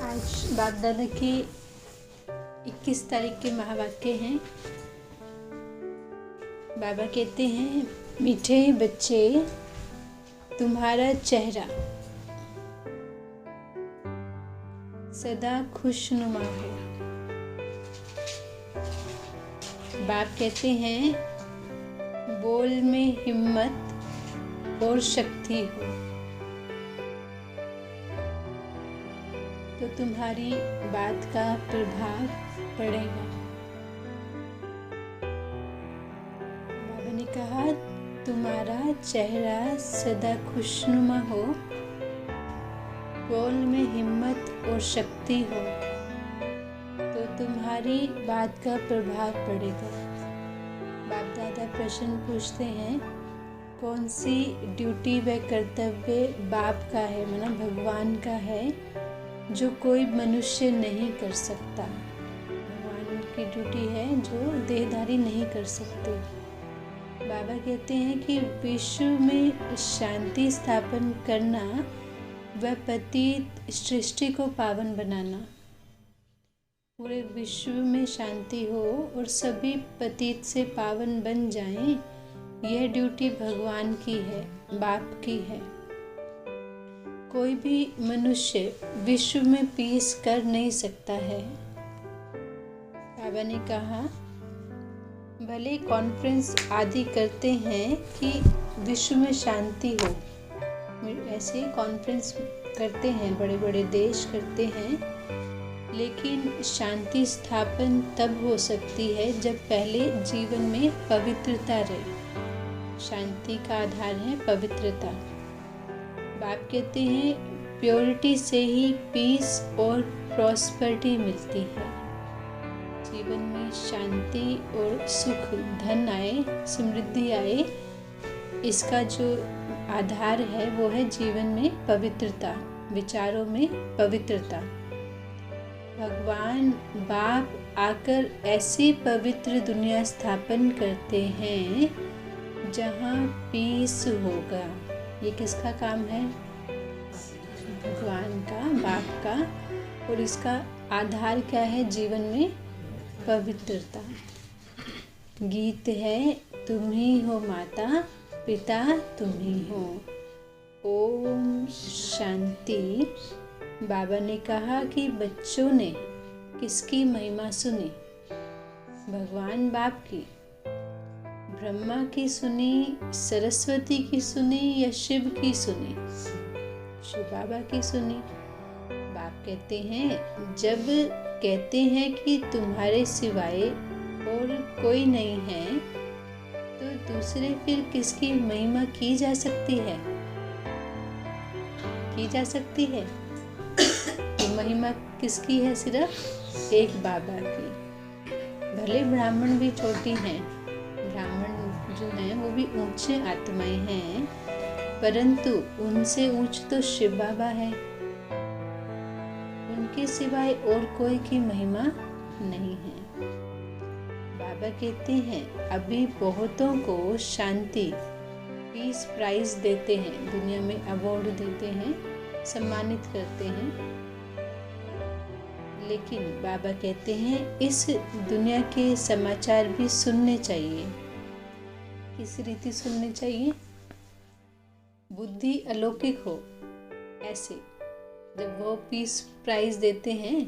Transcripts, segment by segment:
आज बाप दादा के 21 तारीख के महावाक्य हैं। बाबा कहते हैं, मीठे बच्चे, तुम्हारा चेहरा सदा खुशनुमा हो। बाप कहते हैं, बोल में हिम्मत और शक्ति हो तो तुम्हारी बात का प्रभाव पड़ेगा। बाबा ने कहा, तुम्हारा चेहरा सदा खुशनुमा हो, बोल में हिम्मत और शक्ति हो तो तुम्हारी बात का प्रभाव पड़ेगा। बाप दादा प्रश्न पूछते हैं, कौन सी ड्यूटी व कर्तव्य बाप का है, मतलब भगवान का है, जो कोई मनुष्य नहीं कर सकता। भगवान की ड्यूटी है जो देहधारी नहीं कर सकते। बाबा कहते हैं कि विश्व में शांति स्थापन करना व पतित सृष्टि को पावन बनाना। पूरे विश्व में शांति हो और सभी पतित से पावन बन जाएं, यह ड्यूटी भगवान की है, बाप की है। कोई भी मनुष्य विश्व में पीस कर नहीं सकता है। बाबा ने कहा, भले कॉन्फ्रेंस आदि करते हैं कि विश्व में शांति हो, ऐसे कॉन्फ्रेंस करते हैं, बड़े बड़े देश करते हैं, लेकिन शांति स्थापन तब हो सकती है जब पहले जीवन में पवित्रता रहे। शांति का आधार है पवित्रता। बाप कहते हैं, प्योरिटी से ही पीस और प्रॉस्पेरिटी मिलती है। जीवन में शांति और सुख, धन आए, समृद्धि आए, इसका जो आधार है वो है जीवन में पवित्रता, विचारों में पवित्रता। भगवान बाप आकर ऐसी पवित्र दुनिया स्थापन करते हैं जहाँ पीस होगा। ये किसका काम है? भगवान का, बाप का। और इसका आधार क्या है? जीवन में पवित्रता। गीत है, तुम ही हो माता, पिता तुम ही हो। ओम शांति। बाबा ने कहा कि बच्चों ने किसकी महिमा सुनी? भगवान बाप की। ब्रह्मा की सुनी, सरस्वती की सुनी या शिव की सुनी? शिव बाबा की सुनी। बाप कहते हैं, जब कहते हैं कि तुम्हारे सिवाय और कोई नहीं है तो दूसरे फिर किसकी महिमा की जा सकती है? की जा सकती है तो महिमा किसकी है? सिर्फ एक बाबा की। भले ब्राह्मण भी छोटी हैं, ब्राह्मण जो हैं वो भी ऊंचे आत्माएं हैं, परंतु उनसे ऊंच तो शिव बाबा है। उनके सिवाय और कोई की महिमा नहीं है। बाबा कहते हैं, अभी बहुतों को शांति, पीस प्राइज देते हैं, दुनिया में अवार्ड देते हैं, सम्मानित करते हैं, लेकिन बाबा कहते हैं इस दुनिया के समाचार भी सुनने चाहिए। किस रीति सुनने चाहिए? बुद्धि अलौकिक हो, ऐसे जब वो पीस प्राइज देते हैं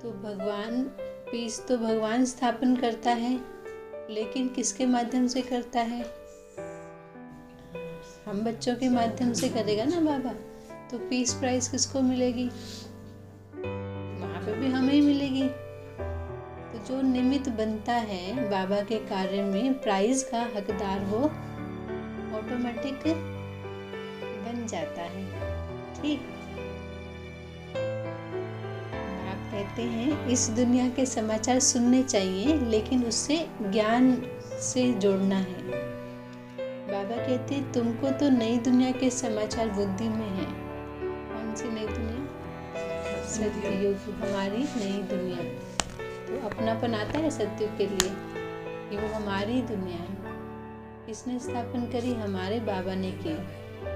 तो भगवान, पीस तो भगवान स्थापन करता है, लेकिन किसके माध्यम से करता है? हम बच्चों के माध्यम से करेगा ना बाबा। तो पीस प्राइज किसको मिलेगी? वहाँ पे भी हमें ही मिलेगी। तो जो निमित्त बनता है बाबा के कार्य में, प्राइज का हकदार वो ऑटोमेटिक बन जाता है। ठीक। आप कहते हैं इस दुनिया के समाचार सुनने चाहिए, लेकिन उससे ज्ञान से जोड़ना है। बाबा कहते हैं, तुमको तो नई दुनिया के समाचार बुद्धि में है। कौन सी नई दुनिया? सतयुग, हमारी नई दुनिया। तो अपनापन आता है सतयुग के लिए कि वो हमारी दुनिया है। किसने स्थापन करी? हमारे बाबा ने की।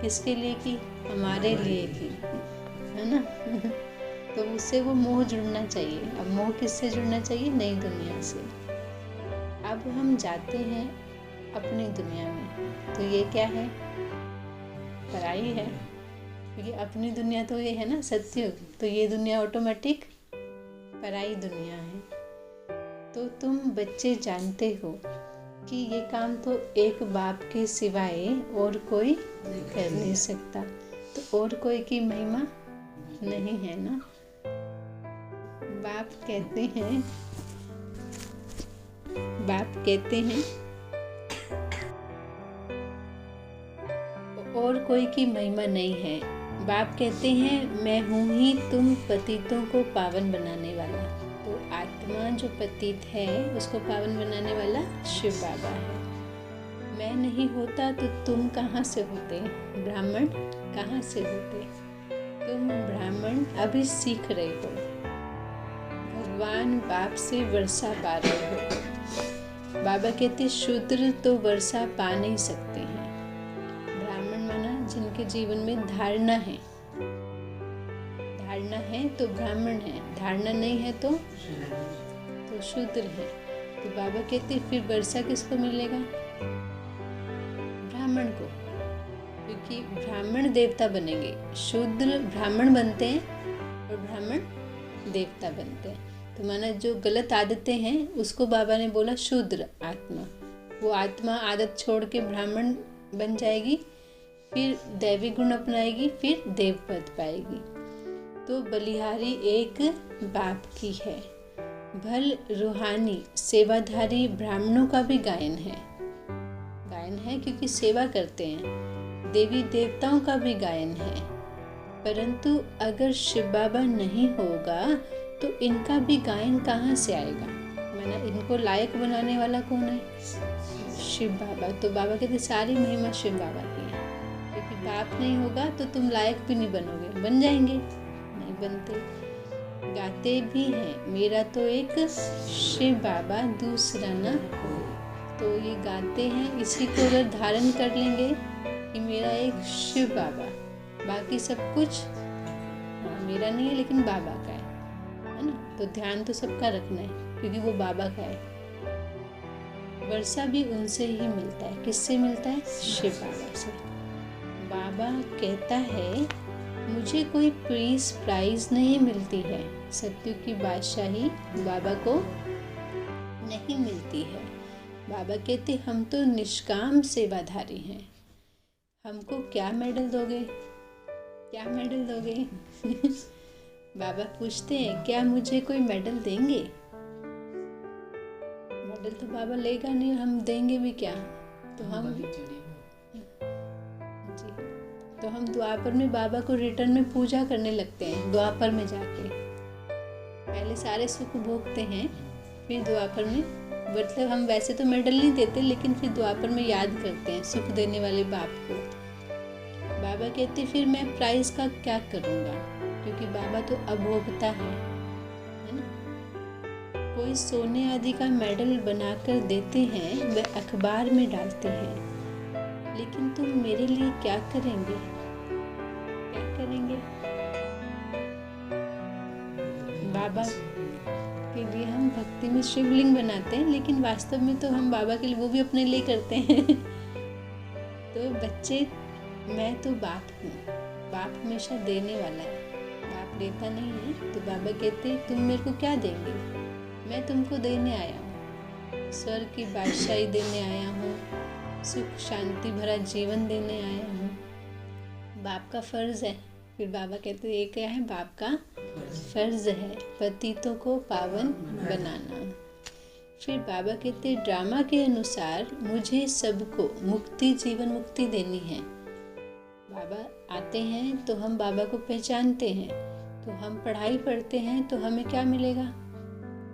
किसके लिए की? हमारे लिए की, है ना। तो उससे वो मोह जुड़ना चाहिए। अब मोह किससे जुड़ना चाहिए? नई दुनिया से। अब हम जाते हैं अपनी दुनिया में, तो ये क्या है? पराई है, क्योंकि अपनी दुनिया तो ये है ना सत्युग, तो ये दुनिया ऑटोमेटिक पराई दुनिया है। तो तुम बच्चे जानते हो कि ये काम तो एक बाप के सिवाय और कोई कर नहीं सकता, तो और कोई की महिमा नहीं है ना। बाप कहते हैं और कोई की महिमा नहीं है। बाप कहते हैं मैं हूँ ही तुम पतितों को पावन बनाने वाला। तो आत्मा जो पतित है उसको पावन बनाने वाला शिव बाबा है। मैं नहीं होता तो तुम कहाँ से होते? ब्राह्मण कहाँ से होते? तुम ब्राह्मण अभी सीख रहे हो, भगवान बाप से वर्षा पा रहे हो। बाबा कहते शूद्र तो वर्षा पा नहीं सकते हैं। ब्राह्मण माना जिनके जीवन में धारणा है तो ब्राह्मण है, धारणा नहीं है तो शूद्र है। तो बाबा कहते फिर वर्षा किसको मिलेगा? ब्राह्मण को, क्योंकि ब्राह्मण देवता बनेंगे। शूद्र ब्राह्मण बनते हैं और ब्राह्मण देवता बनते हैं। तो माना जो गलत आदतें हैं उसको बाबा ने बोला शूद्र आत्मा। वो आत्मा आदत छोड़ के ब्राह्मण बन जाएगी, फिर दैवी गुण अपनाएगी, फिर देव पद पाएगी। तो बलिहारी एक बाप की है। भल रूहानी सेवाधारी ब्राह्मणों का भी गायन है क्योंकि सेवा करते हैं। देवी देवताओं का भी गायन है। परंतु अगर शिव बाबा नहीं होगा तो इनका भी गायन कहाँ से आएगा? माना इनको लायक बनाने वाला कौन है? शिव बाबा। तो बाबा कहते सारी महिमा शिव बाबा की है, क्योंकि बाप नहीं होगा तो तुम लायक भी नहीं बनोगे। बन जाएंगे? नहीं बनते। गाते भी हैं मेरा तो एक शिव बाबा दूसरा ना कोई। तो ये गाते हैं, इसी को अगर धारण कर लेंगे कि मेरा एक शिव बाबा, बाकी सब कुछ मेरा नहीं है लेकिन बाबा का है ना। तो ध्यान तो सबका रखना है क्योंकि वो बाबा का है। वर्षा भी उनसे ही मिलता है। किससे मिलता है? शिव बाबा से। बाबा कहता है मुझे कोई प्राइज नहीं मिलती है। सत्युग की बादशाही बाबा को नहीं मिलती है। बाबा कहते हम तो निष्काम सेवाधारी हैं। हमको क्या मेडल दोगे? क्या मेडल दोगे? बाबा पूछते हैं क्या मुझे कोई मेडल देंगे? मेडल तो बाबा लेगा नहीं, हम देंगे भी क्या? तो हम द्वापर में बाबा को रिटर्न में पूजा करने लगते हैं। द्वापर में जाके पहले सारे सुख भोगते हैं, फिर द्वापर में मतलब हम वैसे तो मेडल नहीं देते लेकिन फिर द्वापर में याद करते हैं सुख देने वाले बाप को। बाबा कहते फिर मैं प्राइज का क्या करूँगा, क्योंकि बाबा तो अभोक्ता है ना। कोई सोने आदि का मेडल बनाकर देते हैं, वह अखबार में डालते हैं, लेकिन तुम मेरे लिए क्या करेंगे? क्या करेंगे? बाबा के लिए हम भक्ति में शिवलिंग बनाते हैं, लेकिन वास्तव में तो हम बाबा के लिए वो भी अपने लिए करते हैं। तो बच्चे मैं तो बाप हूँ। बाप हमेशा देने वाला है, बाप लेता नहीं है। तो बाबा कहते तुम मेरे को क्या देंगे? मैं तुमको देने आया हूँ, स्वर्ग की बादशाही देने आया हूँ, सुख शांति भरा जीवन देने आया हूँ। बाप का फर्ज है। फिर बाबा कहते ये क्या है? बाप का फर्ज है पतितों को पावन बनाना। फिर बाबा कहते ड्रामा के अनुसार मुझे सबको मुक्ति, जीवन मुक्ति देनी है। बाबा आते हैं तो हम बाबा को पहचानते हैं, तो हम पढ़ाई पढ़ते हैं तो हमें क्या मिलेगा?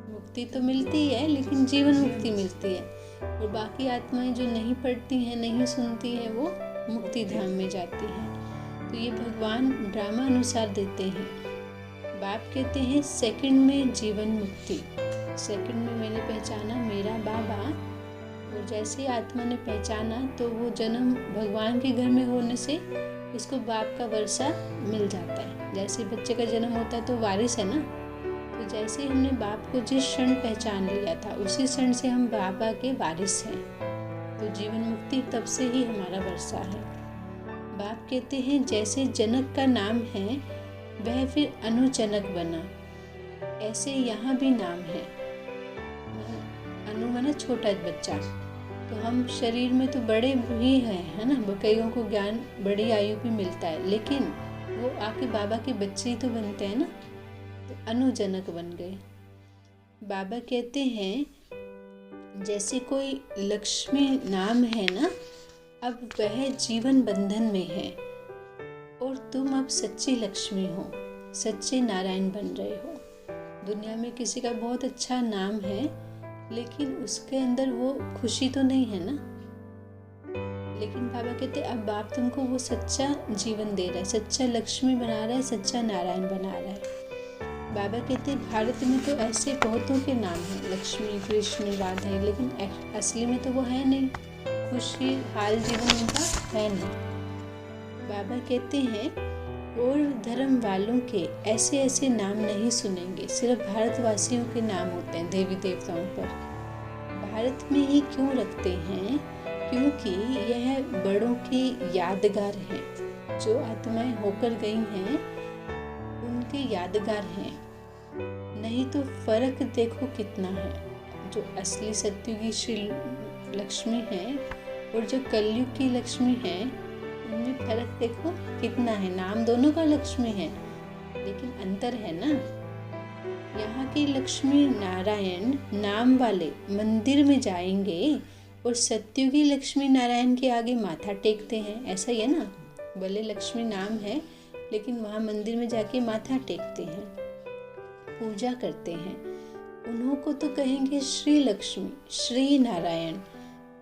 मुक्ति तो मिलती है, लेकिन जीवन मुक्ति मिलती है। और बाकी आत्माएं जो नहीं पढ़ती हैं, नहीं सुनती हैं, वो मुक्ति धाम में जाती हैं। तो ये भगवान ड्रामा अनुसार देते हैं। बाप कहते हैं सेकंड में जीवन मुक्ति। सेकंड में मैंने पहचाना मेरा बाबा, और जैसे आत्मा ने पहचाना तो वो जन्म भगवान के घर में होने से इसको बाप का वर्षा मिल जाता है। जैसे बच्चे का जन्म होता है तो वारिस है ना, तो जैसे ही हमने बाप को जिस क्षण पहचान लिया था उसी क्षण से हम बाबा के वारिस हैं। तो जीवन मुक्ति तब से ही हमारा वर्षा है। बाप कहते हैं जैसे जनक का नाम है वह फिर अनुजनक बना, ऐसे यहाँ भी नाम है। अनु माना छोटा बच्चा, तो हम शरीर में तो बड़े ही हैं, है ना, कईयों को ज्ञान बड़ी आयु भी मिलता है, लेकिन वो आके बाबा के बच्चे ही तो बनते हैं ना, तो अनुजनक बन गए। बाबा कहते हैं जैसे कोई लक्ष्मी नाम है ना, अब वह जीवन बंधन में है और तुम अब सच्ची लक्ष्मी हो, सच्चे नारायण बन रहे हो। दुनिया में किसी का बहुत अच्छा नाम है लेकिन उसके अंदर वो खुशी तो नहीं है ना। लेकिन बाबा कहते अब बाप तुमको वो सच्चा जीवन दे रहा है, सच्चा लक्ष्मी बना रहा है, सच्चा नारायण बना रहा है। बाबा कहते भारत में तो ऐसे बहुतों के नाम हैं, लक्ष्मी, कृष्ण, राधा, लेकिन असली में तो वो है नहीं, खुशी हाल जीवन उनका है नहीं। बाबा कहते हैं और धर्म वालों के ऐसे ऐसे नाम नहीं सुनेंगे, सिर्फ भारतवासियों के नाम होते हैं देवी देवताओं पर। भारत में ही क्यों रखते हैं? क्योंकि यह बड़ों की यादगार है, जो आत्माएं होकर गई हैं उनके यादगार हैं। नहीं तो फर्क देखो कितना है, जो असली सत्युगी श्री लक्ष्मी है और जो कलयुग की लक्ष्मी है उनमें फर्क देखो कितना है। नाम दोनों का लक्ष्मी है लेकिन अंतर है ना। यहाँ की लक्ष्मी नारायण नाम वाले मंदिर में जाएंगे और सत्युगी लक्ष्मी नारायण के आगे माथा टेकते हैं, ऐसा ही है ना। भले लक्ष्मी नाम है लेकिन वहाँ मंदिर में जाके माथा टेकते हैं, पूजा करते हैं। उन्हों को तो कहेंगे श्री लक्ष्मी, श्री नारायण।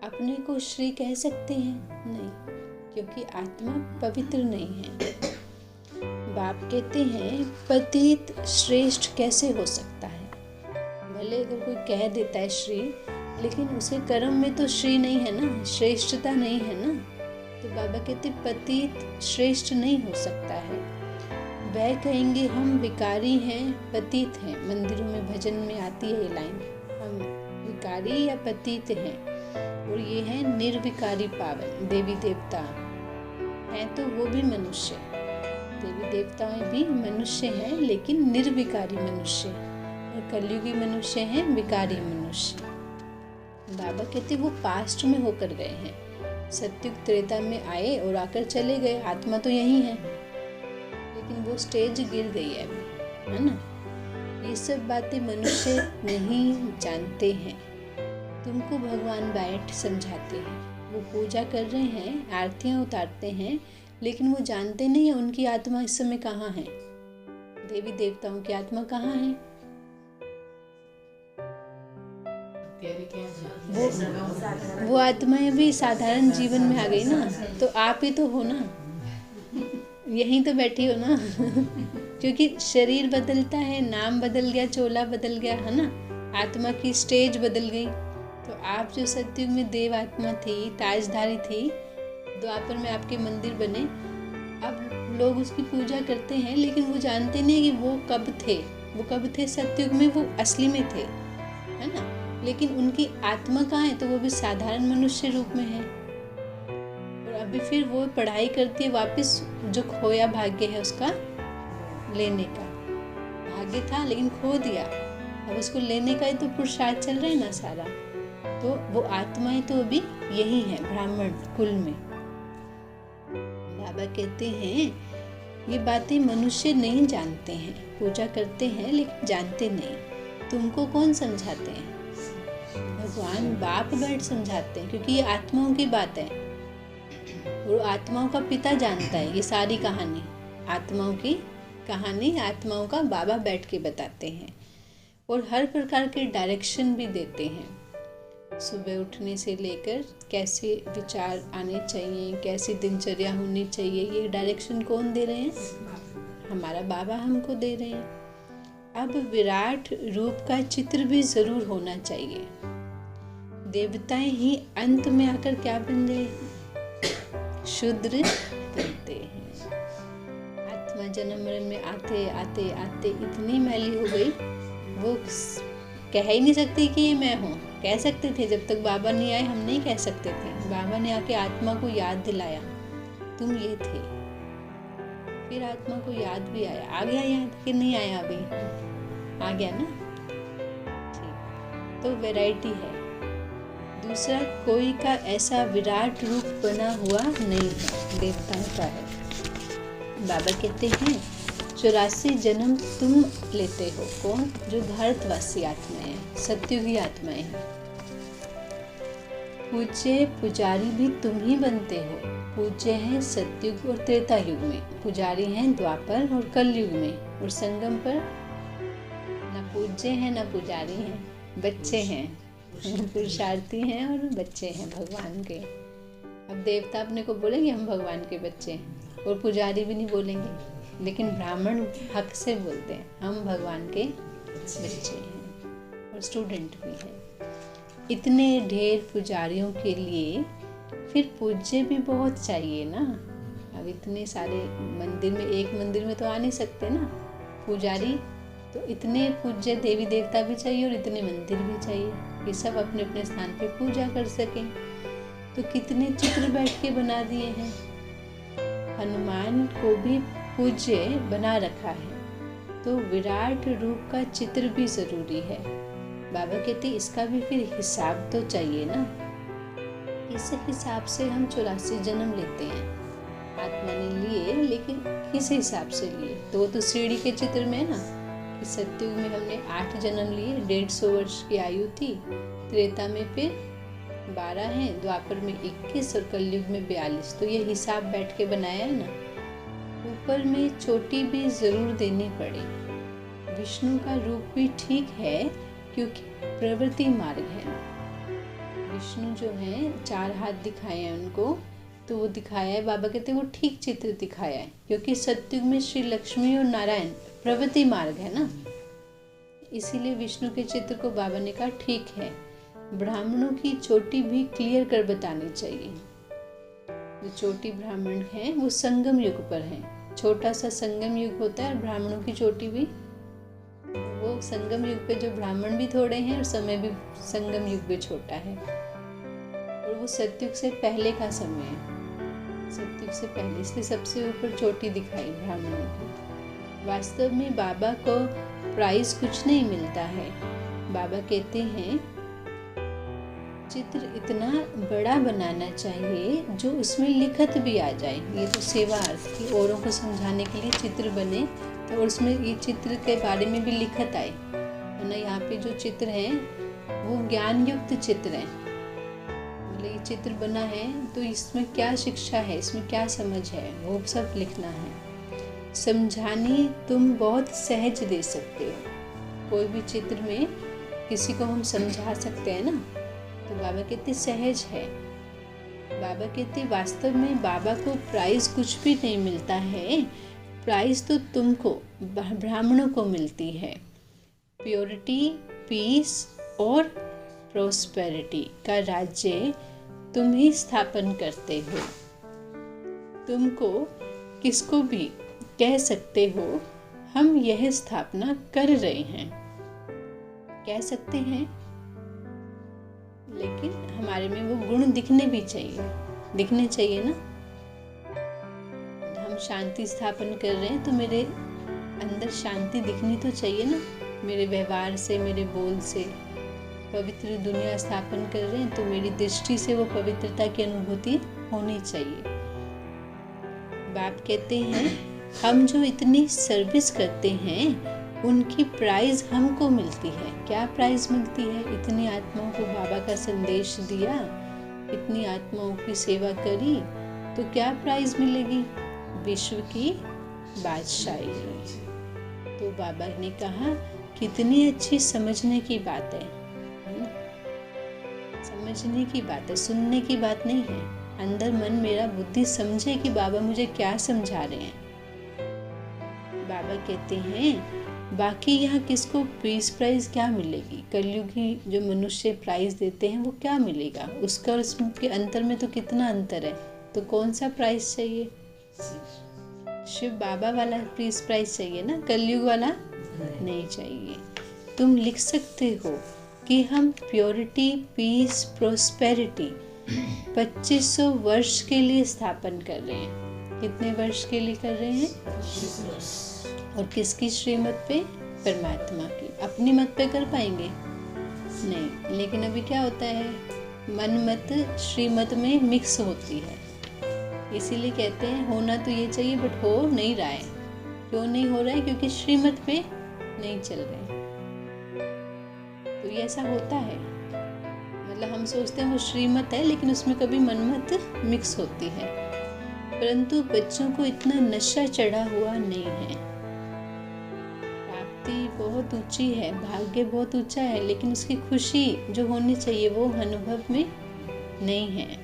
अपने को श्री कह सकते हैं? नहीं, क्योंकि आत्मा पवित्र नहीं है। बाप कहते हैं पतित श्रेष्ठ कैसे हो सकता है? भले अगर कोई कह देता है श्री, लेकिन उसे कर्म में तो श्री नहीं है ना, श्रेष्ठता नहीं है ना। तो बाबा कहते पतित श्रेष्ठ नहीं हो सकता है। वह कहेंगे हम विकारी हैं, पतित हैं। मंदिरों में भजन में आती है ये लाइन, हम विकारी या पतित हैं। और ये है निर्विकारी पावन। देवी देवता हैं तो वो भी मनुष्य, देवी देवताएं भी मनुष्य हैं लेकिन निर्विकारी मनुष्य, और कलयुगी मनुष्य हैं विकारी मनुष्य। बाबा कहते वो पास्ट में होकर गए हैं, सत्युग त्रेता में आए और आकर चले गए। आत्मा तो यही है लेकिन वो स्टेज गिर गई है अभी, है ना। ये सब बातें मनुष्य नहीं जानते हैं। तुमको भगवान बैठ समझाते हैं, वो पूजा कर रहे हैं, आरतियां उतारते हैं, लेकिन वो जानते नहीं है उनकी आत्मा इस समय कहाँ है। देवी देवताओं की आत्मा कहाँ है? वो आत्माएं भी साधारण जीवन में आ गई ना, तो आप ही तो हो ना, यहीं तो बैठी हो ना। क्योंकि शरीर बदलता है, नाम बदल गया, चोला बदल गया, है ना, आत्मा की स्टेज बदल गई। तो आप जो सत्युग में देव आत्मा थी, ताजधारी थी, द्वापर में आपके मंदिर बने, अब लोग उसकी पूजा करते हैं, लेकिन वो जानते नहीं कि वो कब थे। वो कब थे सत्युग में? वो असली में थे, है ना। लेकिन उनकी आत्मा कहाँ है? तो वो भी साधारण मनुष्य रूप में है। और अभी फिर वो पढ़ाई करती है वापस, जो खोया भाग्य है उसका लेने का। भाग्य था लेकिन खो दिया, अब उसको लेने का ही तो पुरुषार्थ चल रहा है ना सारा। तो वो आत्माएं तो अभी यही है ब्राह्मण कुल में। बाबा कहते हैं ये बातें मनुष्य नहीं जानते हैं, पूजा करते हैं लेकिन जानते नहीं। तुमको कौन समझाते हैं? भगवान बाप बैठ समझाते हैं, क्योंकि ये आत्माओं की बात है और आत्माओं का पिता जानता है ये सारी कहानी। आत्माओं की कहानी आत्माओं का बाबा बैठ के बताते हैं और हर प्रकार के डायरेक्शन भी देते हैं। सुबह उठने से लेकर कैसे विचार आने चाहिए, कैसी दिनचर्या होनी चाहिए, ये डायरेक्शन कौन दे रहे हैं? हमारा बाबा हमको दे रहे हैं। अब विराट रूप का चित्र भी जरूर होना चाहिए। देवताएं ही अंत में आकर क्या बन गए? शूद्र बनते हैं। जन्म मरण में आते आते आते इतनी मैली हो गई, वो कह ही नहीं सकती कि ये मैं हूँ। कह सकते थे, जब तक बाबा नहीं आए हम नहीं कह सकते थे। बाबा ने आके आत्मा को याद दिलाया, तुम ये थे। फिर आत्मा को याद भी आया, आ गया याद कि नहीं आया? अभी आ गया ना? ठीक, तो वैरायटी है। दूसरा, कोई का ऐसा विराट रूप बना हुआ नहीं है, देवताओं का है। बाबा कहते हैं 84 जन्म तुम लेते हो। कौन? जो भारतवासी आत्माएं हैं, सत्युगी आत्माएं हैं। पूज्य पुजारी भी तुम ही बनते हो। पूज्य हैं सत्युग और त्रेता युग में, पुजारी हैं द्वापर और कलयुग में, और संगम पर न पूज्य हैं न पुजारी हैं, बच्चे हैं, पुरुषार्थी हैं और बच्चे हैं भगवान के। अब देवता अपने को बोलेंगे हम भगवान के बच्चे हैं, और पुजारी भी नहीं बोलेंगे, लेकिन ब्राह्मण हक से बोलते हैं हम भगवान के बच्चे हैं, और स्टूडेंट भी हैं। इतने ढेर पुजारियों के लिए फिर पूज्य भी बहुत चाहिए ना। अब इतने सारे मंदिर में, एक मंदिर में तो आ नहीं सकते ना पुजारी, तो इतने पूज्य देवी देवता भी चाहिए और इतने मंदिर भी चाहिए कि सब अपने अपने स्थान पे पूजा कर सकें। तो कितने चित्र बैठ के बना दिए हैं। हनुमान को भी पूज्य बना रखा है, तो विराट रूप का चित्र भी जरूरी है। बाबा कहते इसका भी फिर हिसाब तो चाहिए ना। इस हिसाब से हम 84 जन्म लेते हैं। आत्मा ने लिए, लेकिन किस हिसाब से लिए? तो सीढ़ी के चित्र में ना, कि सत्युग में हमने 8 जन्म लिए, 150 वर्ष की आयु थी, त्रेता में फिर 12 हैं, द्वापर में 21 और कलयुग में 42। तो ये हिसाब बैठ के बनाया है ना। ऊपर में चोटी भी जरूर देनी पड़ी। विष्णु का रूप भी ठीक है, क्योंकि प्रवृत्ति मार्ग है। विष्णु जो हैं 4 हाथ दिखाए हैं उनको, तो वो दिखाया है, बाबा कहते हैं वो ठीक चित्र दिखाया है, क्योंकि सत्युग में श्री लक्ष्मी और नारायण प्रवृत्ति मार्ग है ना, इसीलिए विष्णु के चित्र को बाबा ने कहा ठीक है। ब्राह्मणों की चोटी भी क्लियर कर बतानी चाहिए। जो चोटी ब्राह्मण हैं वो संगम युग पर हैं, छोटा सा संगम युग होता है, और ब्राह्मणों की चोटी भी वो संगम युग पे जो ब्राह्मण भी थोड़े हैं और समय भी संगम युग भी छोटा है, और वो सत्युग से पहले का समय है, सत्युग से पहले, इसलिए सबसे ऊपर चोटी दिखाई ब्राह्मणों की। वास्तव में बाबा को प्राइज कुछ नहीं मिलता है। बाबा कहते हैं चित्र इतना बड़ा बनाना चाहिए जो उसमें लिखत भी आ जाए। ये तो सेवा अर्थ की, औरों को समझाने के लिए चित्र बने, तो उसमें ये चित्र के बारे में भी लिखत आए, है ना। यहाँ पे जो चित्र हैं वो ज्ञान युक्त चित्र हैं। मतलब ये चित्र बना है तो इसमें क्या शिक्षा है, इसमें क्या समझ है, वो सब लिखना है। समझाने तुम बहुत सहज दे सकते हो। कोई भी चित्र में किसी को हम समझा सकते हैं ना, तो बाबा कहते सहज है। बाबा कहते वास्तव में बाबा को प्राइज कुछ भी नहीं मिलता है, प्राइज तो तुमको ब्राह्मणों को मिलती है। प्योरिटी, पीस और प्रोस्पेरिटी का राज्य तुम ही स्थापन करते हो। तुमको किसको भी कह सकते हो हम यह स्थापना कर रहे हैं, कह सकते हैं, लेकिन हमारे में वो गुण दिखने भी चाहिए, दिखने चाहिए ना। हम शांति स्थापन कर रहे हैं तो मेरे अंदर शांति दिखनी तो चाहिए ना, मेरे व्यवहार से, मेरे बोल से। पवित्र दुनिया स्थापन कर रहे हैं तो मेरी दृष्टि से वो पवित्रता की अनुभूति होनी चाहिए। बाप कहते हैं हम जो इतनी सर्विस करते हैं उनकी प्राइज हमको मिलती है। क्या प्राइज मिलती है? इतनी आत्माओं को बाबा का संदेश दिया, इतनी आत्माओं की सेवा करी, तो क्या प्राइज मिलेगी? विश्व की बादशाही। तो बाबा ने कहा कितनी अच्छी समझने की बात है ना? समझने की बात है, सुनने की बात नहीं है। अंदर मन मेरा बुद्धि समझे कि बाबा मुझे क्या समझा रहे हैं। बाबा कहते हैं बाकी यहाँ किसको पीस प्राइज क्या मिलेगी? कलयुगी जो मनुष्य प्राइज देते हैं वो क्या मिलेगा? उसका और उसके अंतर में तो कितना अंतर है। तो कौन सा प्राइज चाहिए? शिव बाबा वाला प्लीज प्राइज चाहिए ना, कलयुग वाला नहीं चाहिए। तुम लिख सकते हो कि हम प्योरिटी, पीस, प्रोस्पेरिटी 2500 वर्ष के लिए स्थापन कर रहे हैं। कितने वर्ष के लिए कर रहे हैं? 25 और किसकी श्रीमत पे? परमात्मा की। अपनी मत पे कर पाएंगे? नहीं। लेकिन अभी क्या होता है, मन मत श्रीमत में मिक्स होती है, इसीलिए कहते हैं होना तो ये चाहिए बट हो नहीं रहा है। क्यों नहीं हो रहा है? क्योंकि श्रीमत पे नहीं चल रहे। तो ये ऐसा होता है, मतलब हम सोचते हैं वो श्रीमत है लेकिन उसमें कभी मनमत मिक्स होती है। परंतु बच्चों को इतना नशा चढ़ा हुआ नहीं है। प्राप्ति बहुत ऊंची है, भाग्य बहुत ऊंचा है, लेकिन उसकी खुशी जो होनी चाहिए वो अनुभव में नहीं है।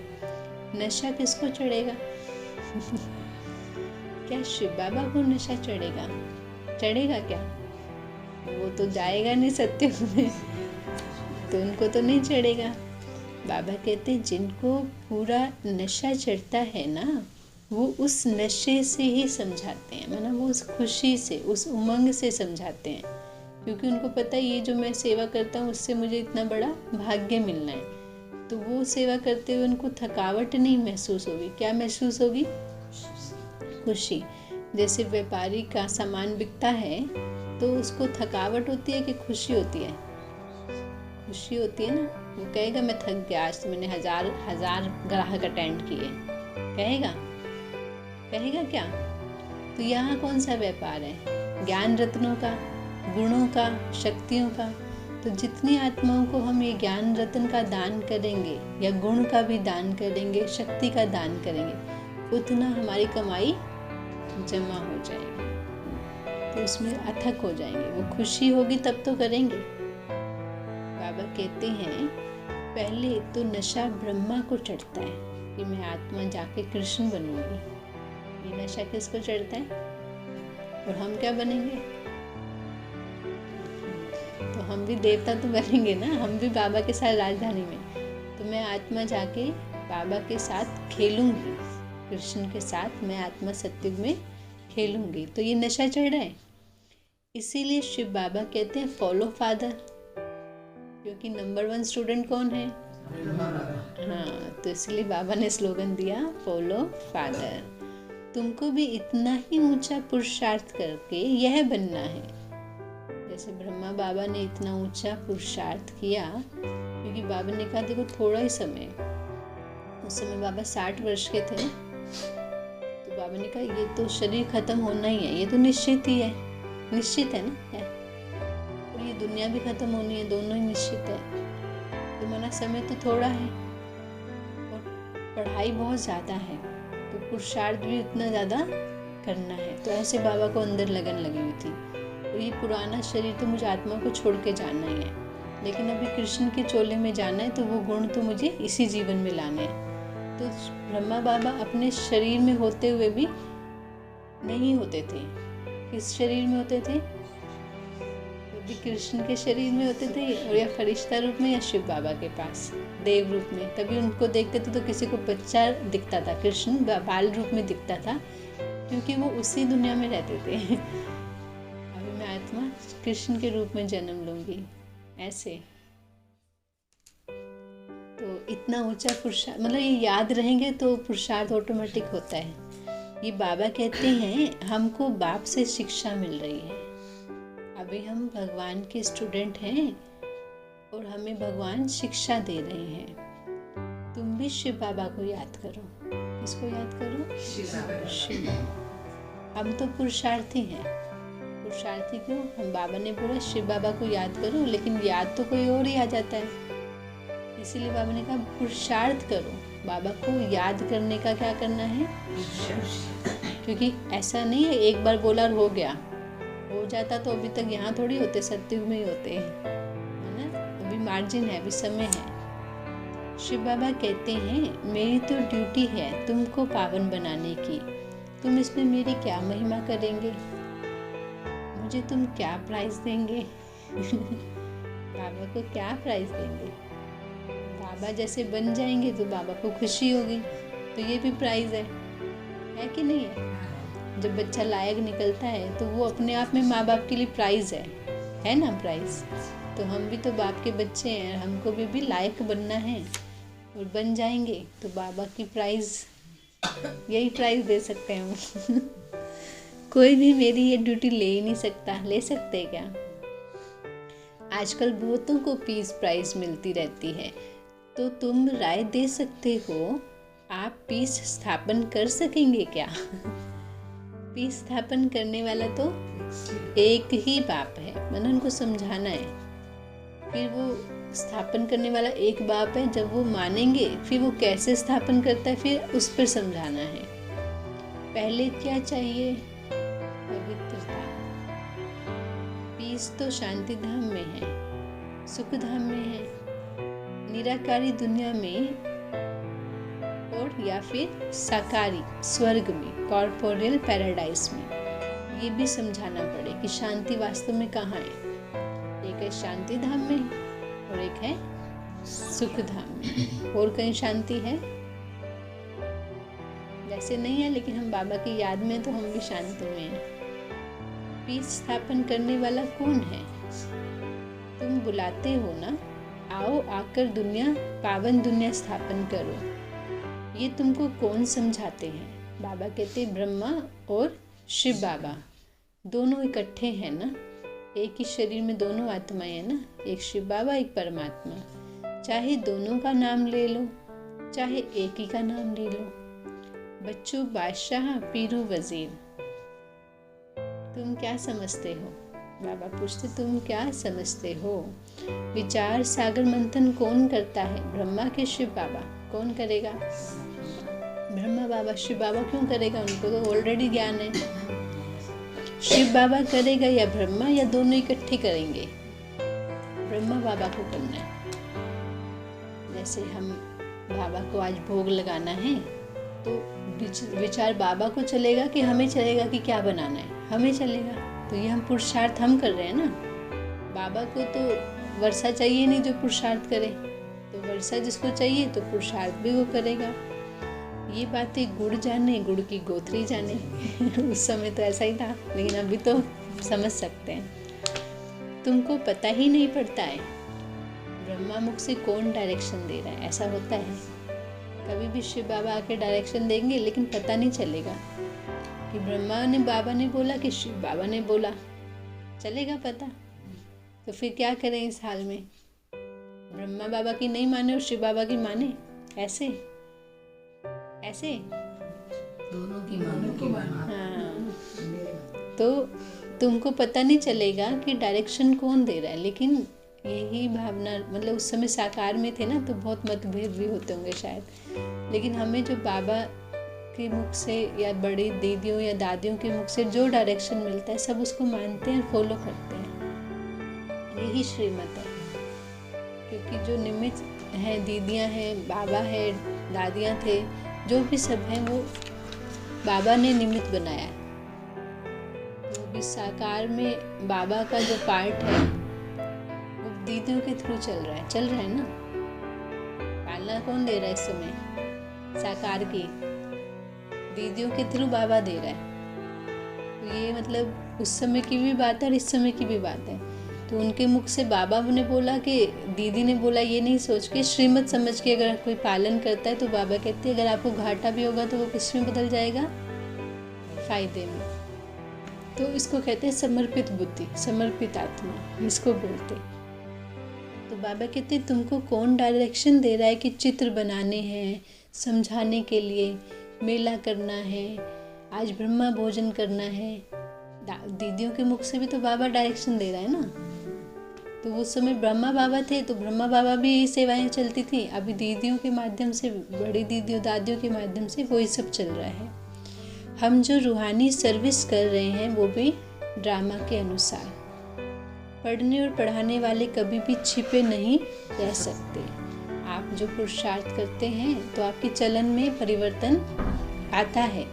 नशा किसको चढ़ेगा? क्या शिव बाबा को नशा चढ़ेगा? चढ़ेगा क्या? वो तो जाएगा नहीं सत्युग में, तो उनको तो नहीं चढ़ेगा। बाबा कहते हैं जिनको पूरा नशा चढ़ता है ना, वो उस नशे से ही समझाते हैं, मतलब वो उस खुशी से, उस उमंग से समझाते हैं, क्योंकि उनको पता है ये जो मैं सेवा करता हूँ उससे मुझे इतना बड़ा भाग्य मिलना है। तो वो सेवा करते हुए उनको थकावट नहीं महसूस होगी। क्या महसूस होगी? खुशी। जैसे व्यापारी का सामान बिकता है तो उसको थकावट होती है कि खुशी होती है? खुशी होती है ना। वो कहेगा मैं थक गया, आज तो मैंने हजार ग्राहक अटेंड किए, कहेगा? कहेगा क्या? तो यहाँ कौन सा व्यापार है? ज्ञान रत्नों का, गुणों का, शक्तियों का। तो जितनी आत्माओं को हम ये ज्ञान रत्न का दान करेंगे या गुण का भी दान करेंगे, शक्ति का दान करेंगे, उतना हमारी कमाई जमा हो जाएगी, तो उसमें अथक हो जाएंगे। वो खुशी होगी तब तो करेंगे। बाबा कहते हैं पहले तो नशा ब्रह्मा को चढ़ता है कि मैं आत्मा जाके कृष्ण बनूंगी। ये नशा किसको चढ़ता है? और हम क्या बनेंगे? तो हम भी देवता तो बनेंगे ना, हम भी बाबा के साथ राजधानी में। तो मैं आत्मा जाके बाबा के साथ खेलूंगी, कृष्ण के साथ मैं आत्मा सत्युग में खेलूंगी। तो ये नशा चढ़ रहा है। इसीलिए शिव बाबा कहते हैं फॉलो फादर, क्योंकि नंबर 1 स्टूडेंट कौन है? हाँ, तो इसलिए बाबा ने स्लोगन दिया फॉलो फादर। तुमको भी इतना ही ऊंचा पुरुषार्थ करके यह बनना है। जैसे ब्रह्मा बाबा ने इतना ऊंचा पुरुषार्थ किया, क्योंकि बाबा ने कहा देखो थोड़ा ही समय, उस समय बाबा 60 वर्ष के थे, तो बाबा ने कहा ये तो शरीर खत्म होना ही है, ये तो निश्चित ही है, निश्चित है ना है, और ये दुनिया भी खत्म होनी है, दोनों ही निश्चित है। तो मना समय तो थोड़ा है और पढ़ाई बहुत ज़्यादा है, तो पुरुषार्थ भी उतना ज़्यादा करना है। तो ऐसे बाबा को अंदर लगन लगी हुई थी, तो ये पुराना शरीर तो मुझे आत्मा को छोड़ के जाना ही है, लेकिन अभी कृष्ण के चोले में जाना है, तो वो गुण तो मुझे इसी जीवन में लाने हैं। तो ब्रह्मा बाबा अपने शरीर में होते हुए भी नहीं होते थे। किस शरीर में होते थे? भी कृष्ण के शरीर में होते थे, और या फरिश्ता रूप में या शिव बाबा के पास देव रूप में। तभी उनको देखते थे तो किसी को बच्चा दिखता था, कृष्ण बाल रूप में दिखता था, क्योंकि वो उसी दुनिया में रहते थे। अभी मैं आत्मा कृष्ण के रूप में जन्म लूंगी, ऐसे। तो इतना ऊंचा पुरुषार्थ, मतलब ये याद रहेंगे तो पुरुषार्थ ऑटोमेटिक होता है। ये बाबा कहते हैं हमको बाप से शिक्षा मिल रही है। अभी हम भगवान के स्टूडेंट हैं और हमें भगवान शिक्षा दे रहे हैं। तुम भी शिव बाबा को याद करो। किसको याद करो? शिव बाबा। हम तो पुरुषार्थी हैं। पुरुषार्थी क्यों? हम बाबा ने बोला शिव बाबा को याद करो, लेकिन याद तो कोई और ही आ जाता है। इसीलिए बाबा ने कहा पुरुषार्थ करो। बाबा को याद करने का क्या करना है? क्योंकि ऐसा नहीं है एक बार बोला और हो गया। हो जाता तो अभी तक यहाँ थोड़ी होते, सत्युग में ही होते हैं, है ना। अभी मार्जिन है, अभी समय है। शिव बाबा कहते हैं मेरी तो ड्यूटी है तुमको पावन बनाने की। तुम इसमें मेरी क्या महिमा करेंगे? मुझे तुम क्या प्राइज देंगे? बाबा को क्या प्राइज देंगे? बाबा जैसे बन जाएंगे तो बाबा को खुशी होगी, तो ये भी प्राइज है कि नहीं है? जब बच्चा लायक निकलता है तो वो अपने आप में माँ बाप के लिए प्राइज़ है ना प्राइज़। तो हम भी तो बाप के बच्चे हैं, हमको भी लायक बनना है और बन जाएंगे तो बाबा की प्राइज़, यही प्राइज़ दे सकते हैं हम। कोई भी मेरी ये ड्यूटी ले ही नहीं सकता। ले सकते क्या? आजकल बहुतों को पीस प्राइज़ मिलती रहती है, तो तुम राय दे सकते हो, आप पीस स्थापन कर सकेंगे क्या? पीस स्थापन करने वाला तो एक ही बाप है, मैंने उनको समझाना है। फिर वो स्थापन करने वाला एक बाप है, जब वो मानेंगे फिर वो कैसे स्थापन करता है फिर उस पर समझाना है। पहले क्या चाहिए? पवित्रता। पीस तो शांति धाम में है, सुख धाम में है, निराकारी दुनिया में और या फिर साकारी स्वर्ग में, कॉर्पोरियल पैराडाइज में। ये भी समझाना पड़े कि शांति वास्तव में कहाँ है। एक है शांति धाम में और एक है सुख धाम में। और कहीं शांति है? वैसे नहीं है, लेकिन हम बाबा की याद में तो हम भी शांति में हैं। पीस स्थापन करने वाला कौन है? तुम बुलाते हो ना, आओ आकर दुनिया, पावन दुनिया स्थापन करो। ये तुमको कौन समझाते हैं? बाबा कहते ब्रह्मा और शिव बाबा दोनों इकट्ठे हैं ना, एक ही शरीर में दोनों आत्माएं हैं ना, एक शिव बाबा एक परमात्मा। चाहे दोनों का नाम ले लो, चाहे एक ही का नाम ले लो। बच्चों बादशाह पीरो वजीर, तुम क्या समझते हो? बाबा पूछते तुम क्या समझते हो? विचार सागर मंथन कौन करता है? ब्रह्मा के शिव बाबा? कौन करेगा? ब्रह्मा बाबा। शिव बाबा क्यों करेगा? उनको तो ऑलरेडी ज्ञान है। शिव बाबा करेगा या ब्रह्मा, या दोनों इकट्ठे करेंगे? ब्रह्मा बाबा को करना है। जैसे हम बाबा को आज भोग लगाना है तो विचार बाबा को चलेगा कि हमें चलेगा कि क्या बनाना है? हमें चलेगा। तो ये हम पुरुषार्थ हम कर रहे हैं ना। बाबा को तो वर्षा चाहिए नहीं जो पुरुषार्थ करे, तो वर्षा जिसको चाहिए तो पुरुषार्थ भी वो करेगा। ये बातें गुड़ जाने, गुड़ की गोथरी जाने। उस समय तो ऐसा ही था, लेकिन अभी तो समझ सकते हैं। तुमको पता ही नहीं पड़ता है ब्रह्मा मुख से कौन डायरेक्शन दे रहा है। ऐसा होता है, कभी भी शिव बाबा आके डायरेक्शन देंगे लेकिन पता नहीं चलेगा कि ब्रह्मा ने बाबा ने बोला कि शिव बाबा ने बोला। चलेगा पता? तो फिर क्या करें इस हाल में? ब्रह्मा बाबा की नहीं माने और शिव बाबा की माने? ऐसे दोनों की मानो। हाँ, तो तुमको पता नहीं चलेगा कि डायरेक्शन कौन दे रहा है। लेकिन यही भावना, मतलब उस समय साकार में थे ना, तो बहुत मतभेद भी होते होंगे शायद। लेकिन हमें जो बाबा के मुख से या बड़ी दीदियों या दादियों के मुख से जो डायरेक्शन मिलता है, सब उसको मानते हैं और फॉलो करते हैं। यही श्रीमत है। क्योंकि जो निमित्त हैं, दीदियां हैं, बाबा है, दादियां थे, जो भी सब हैं, वो बाबा ने निमित्त बनाया है। तो भी साकार में बाबा का जो पार्ट है वो दीदियों के थ्रू चल रहा है ना। पालना कौन दे रहा है इस समय? साकार की दीदियों के थ्रू बाबा दे रहा है। तो ये मतलब उस समय की भी बात है और इस समय की भी बात है। तो उनके मुख से बाबा ने बोला कि दीदी ने बोला, ये नहीं सोच के श्रीमत समझ के अगर कोई पालन करता है तो बाबा कहते हैं अगर आपको घाटा भी होगा तो वो किस में बदल जाएगा? फायदे में। तो इसको कहते हैं समर्पित बुद्धि, समर्पित आत्मा इसको बोलते। तो बाबा कहते हैं तुमको कौन डायरेक्शन दे रहा है कि चित्र बनाने हैं, समझाने के लिए, मेला करना है, आज ब्रह्मा भोजन करना है। दीदियों के मुख से भी तो बाबा डायरेक्शन दे रहा है ना। तो उस समय ब्रह्मा बाबा थे तो ब्रह्मा बाबा भी सेवाएं चलती थी। अभी दीदियों के माध्यम से, बड़ी दीदियों दादियों के माध्यम से वही सब चल रहा है। हम जो रूहानी सर्विस कर रहे हैं वो भी ड्रामा के अनुसार। पढ़ने और पढ़ाने वाले कभी भी छिपे नहीं रह सकते। आप जो पुरुषार्थ करते हैं तो आपके चलन में परिवर्तन आता है।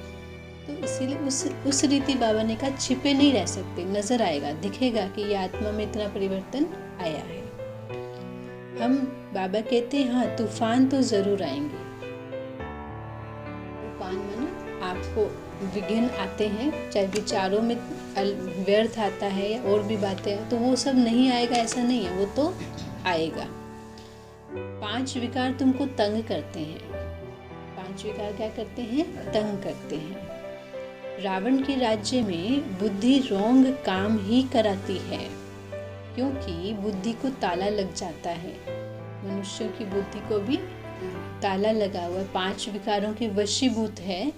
तो इसीलिए उस रीति बाबा ने कहा छिपे नहीं रह सकते, नजर आएगा, दिखेगा कि ये आत्मा में इतना परिवर्तन आया है। हम बाबा कहते हैं हाँ तूफान तो जरूर आएंगे। तूफान माने आपको विघ्न आते हैं, चाहे विचारों में व्यर्थ आता है या और भी बातें, तो वो सब नहीं आएगा ऐसा नहीं है, वो तो आएगा। 5 विकार तुमको तंग करते हैं। 5 विकार क्या करते हैं? तंग करते हैं। रावण के राज्य में बुद्धि रोंग काम ही कराती है, क्योंकि बुद्धि को ताला लग जाता है। मनुष्यों की बुद्धि को भी ताला लगा हुआ है, 5 विकारों के वशीभूत है।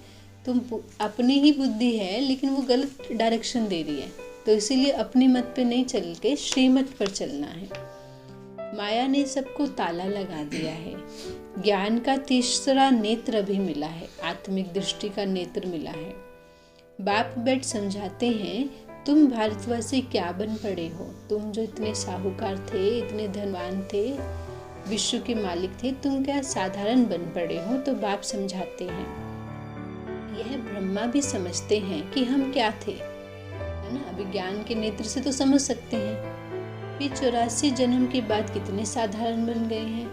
तुम अपनी ही बुद्धि है लेकिन वो गलत डायरेक्शन दे रही है, तो इसीलिए अपनी मत पे नहीं चल के श्रीमत पर चलना है। माया ने सबको ताला लगा दिया है। ज्ञान का तीसरा नेत्र भी मिला है, आत्मिक दृष्टि का नेत्र मिला है। बाप बैठ समझाते हैं, तुम भारतवासी क्या बन पड़े हो? तुम जो इतने साहूकार थे, इतने धनवान थे, विश्व के मालिक थे, तुम क्या साधारण बन पड़े हो? तो बाप समझाते हैं, यह ब्रह्मा भी समझते हैं कि हम क्या थे, है ना। अभी ज्ञान के नेत्र से तो समझ सकते हैं, फिर 84 जन्म के बाद कितने साधारण बन गए हैं।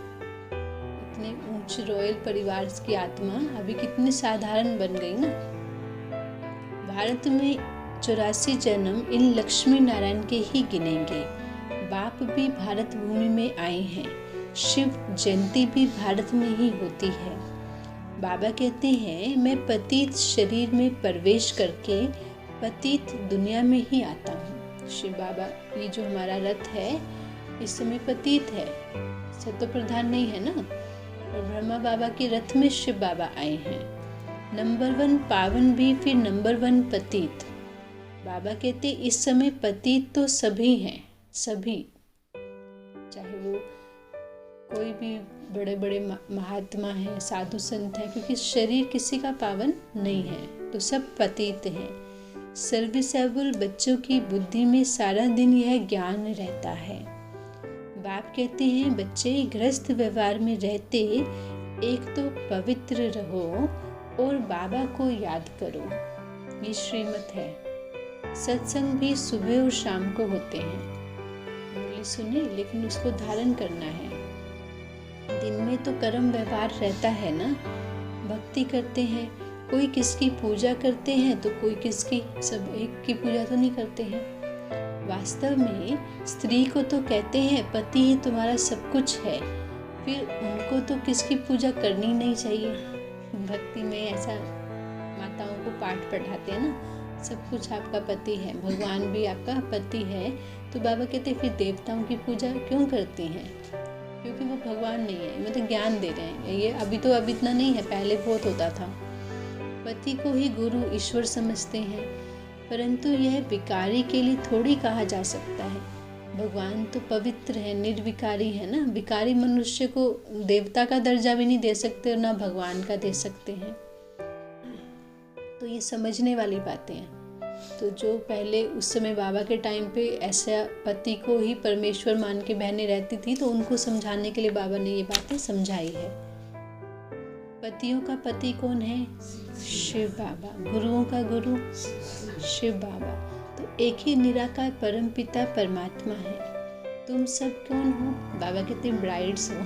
इतने ऊंच रॉयल परिवार की आत्मा अभी कितनी साधारण बन गई ना। भारत में 84 जन्म इन लक्ष्मी नारायण के ही गिनेंगे। बाप भी भारत भूमि में आए हैं, शिव जयंती भी भारत में ही होती है। बाबा कहते हैं, मैं पतित शरीर में प्रवेश करके पतित दुनिया में ही आता हूँ। शिव बाबा, ये जो हमारा रथ है इस समय पतित है, सत्व प्रधान नहीं है ना। और ब्रह्मा बाबा के रथ में शिव बाबा आए हैं। नंबर 1 पावन भी, फिर नंबर 1 पतित। बाबा कहते इस समय पतित तो सभी हैं, सभी, चाहे वो कोई भी बड़े बड़े महात्मा हैं, साधु संत हैं, क्योंकि शरीर किसी का पावन नहीं है, तो सब पतित हैं। सर्विसेबल बच्चों की बुद्धि में सारा दिन यह ज्ञान रहता है। बाप कहते हैं, बच्चे गृहस्थ व्यवहार में रहते एक तो पवित्र रहो और बाबा को याद करो, ये श्रीमत है। सत्संग भी सुबह और शाम को होते हैं, बोली सुने, लेकिन उसको धारण करना है। दिन में तो कर्म व्यवहार रहता है ना, भक्ति करते हैं, कोई किसकी पूजा करते हैं तो कोई किसकी, सब एक की पूजा तो नहीं करते हैं। वास्तव में स्त्री को तो कहते हैं पति ही तुम्हारा सब कुछ है, फिर उनको तो किसकी पूजा करनी नहीं चाहिए। भक्ति में ऐसा माताओं को पाठ पढ़ाते हैं ना, सब कुछ आपका पति है, भगवान भी आपका पति है, तो बाबा कहते फिर देवताओं की पूजा क्यों करती हैं? क्योंकि वो भगवान नहीं है, मतलब ज्ञान दे रहे हैं। ये अभी इतना नहीं है, पहले बहुत होता था। पति को ही गुरु ईश्वर समझते हैं, परंतु यह विकारी के लिए थोड़ी कहा जा सकता है। भगवान तो पवित्र है, निर्विकारी है ना। विकारी मनुष्य को देवता का दर्जा भी नहीं दे सकते और ना भगवान का दे सकते हैं। तो ये समझने वाली बातें हैं। तो जो पहले उस समय बाबा के टाइम पे ऐसा पति को ही परमेश्वर मान के बहनें रहती थी, तो उनको समझाने के लिए बाबा ने ये बातें समझाई है। पतियों का पति कौन है? शिव बाबा। गुरुओं का गुरु शिव बाबा। तो एक ही निराकार परम पिता परमात्मा है। तुम सब कौन हो? बाबा कहते ब्राइड्स हो।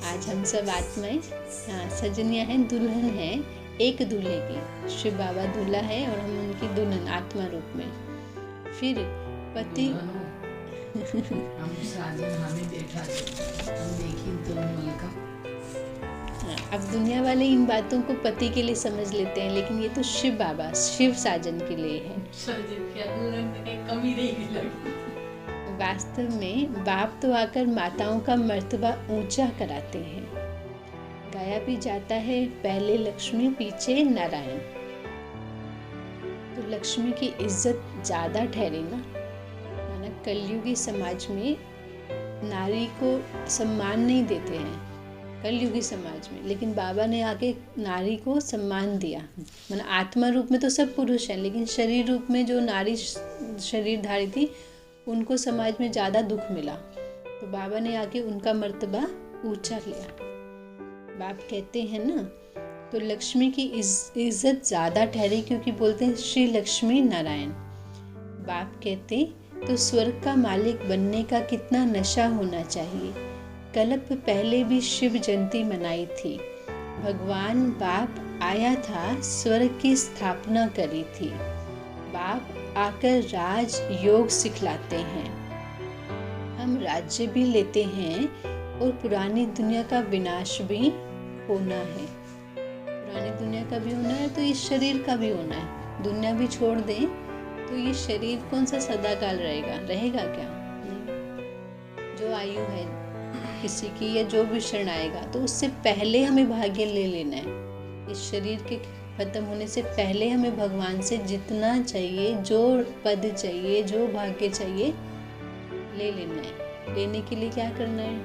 आज हम सब आत्माएं, हाँ, सजनियां हैं, दुल्हन हैं एक दूल्हे की। शिव बाबा दूल्हा है और हम उनकी दुल्हन आत्मा रूप में। फिर पति हम साजन हमें देखा, हम देखी दोनों का। अब दुनिया वाले इन बातों को पति के लिए समझ लेते हैं, लेकिन ये तो शिव बाबा, शिव साजन के लिए है। कमी नहीं लगी। वास्तव में बाप तो आकर माताओं का मर्तबा ऊंचा कराते हैं। गाया भी जाता है, पहले लक्ष्मी पीछे नारायण। तो लक्ष्मी की इज्जत ज्यादा ठहरी ना। माना कलयुगी समाज में नारी को सम्मान नहीं देते हैं, कलयुगी समाज में, लेकिन बाबा ने आके नारी को सम्मान दिया। माना आत्मा रूप में तो सब पुरुष हैं, लेकिन शरीर रूप में जो नारी शरीरधारी थी उनको समाज में ज़्यादा दुख मिला, तो बाबा ने आके उनका मर्तबा ऊंचा किया। बाप कहते हैं ना, तो लक्ष्मी की इज्जत ज़्यादा ठहरी, क्योंकि बोलते हैं श्री लक्ष्मी नारायण। बाप कहते तो स्वर्ग का मालिक बनने का कितना नशा होना चाहिए। कल्प पहले भी शिव जयंती मनाई थी। भगवान बाप आया था, स्वर्ग की स्थापना करी थी। बाप आकर राज योग सिखलाते हैं। हम राज्य भी लेते हैं और पुरानी दुनिया का विनाश भी होना है। पुरानी दुनिया का भी होना है तो इस शरीर का भी होना है। दुनिया भी छोड़ दें तो ये शरीर कौन सा सदा काल रहेगा क्या? नहीं। जो आयु है किसी की या जो भी क्षण आएगा तो उससे पहले हमें भाग्य ले लेना है। इस शरीर के खत्म होने से पहले हमें भगवान से जितना चाहिए, जो पद चाहिए, जो भाग्य चाहिए, ले लेना है। लेने के लिए क्या करना है?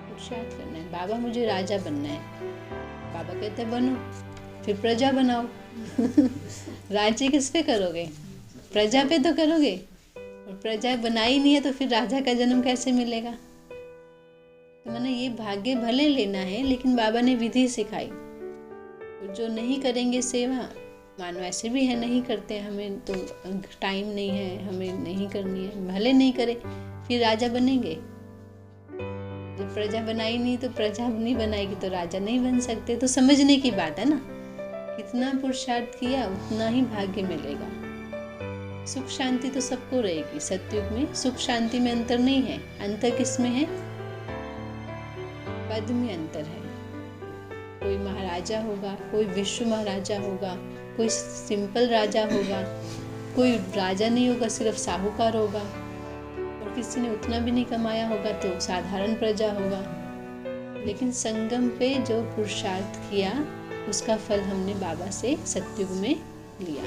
पुरुषार्थ करना है। बाबा मुझे राजा बनना है। बाबा कहते हैं बनो, फिर प्रजा बनाओ। राज्य किस पे करोगे? प्रजा पे तो करोगे, और प्रजा बनाई नहीं है तो फिर राजा का जन्म कैसे मिलेगा? तो मैंने ये भाग्य भले लेना है, लेकिन बाबा ने विधि सिखाई। जो नहीं करेंगे सेवा, मानो ऐसे भी है नहीं करते, हमें तो टाइम नहीं है, हमें नहीं करनी है, भले नहीं करे, फिर राजा बनेंगे। जब प्रजा बनाई नहीं तो प्रजा नहीं बनाएगी तो राजा नहीं बन सकते। तो समझने की बात है ना, कितना पुरुषार्थ किया उतना ही भाग्य मिलेगा। सुख शांति तो सबको रहेगी। सतयुग में सुख शांति में अंतर नहीं है। अंतर किस में है? पद में अंतर है। कोई महाराजा होगा, कोई विश्व महाराजा होगा, कोई सिंपल राजा होगा, कोई राजा नहीं होगा, सिर्फ साहूकार होगा, और किसी ने उतना भी नहीं कमाया होगा तो साधारण प्रजा होगा। लेकिन संगम पे जो पुरुषार्थ किया उसका फल हमने बाबा से सतयुग में लिया।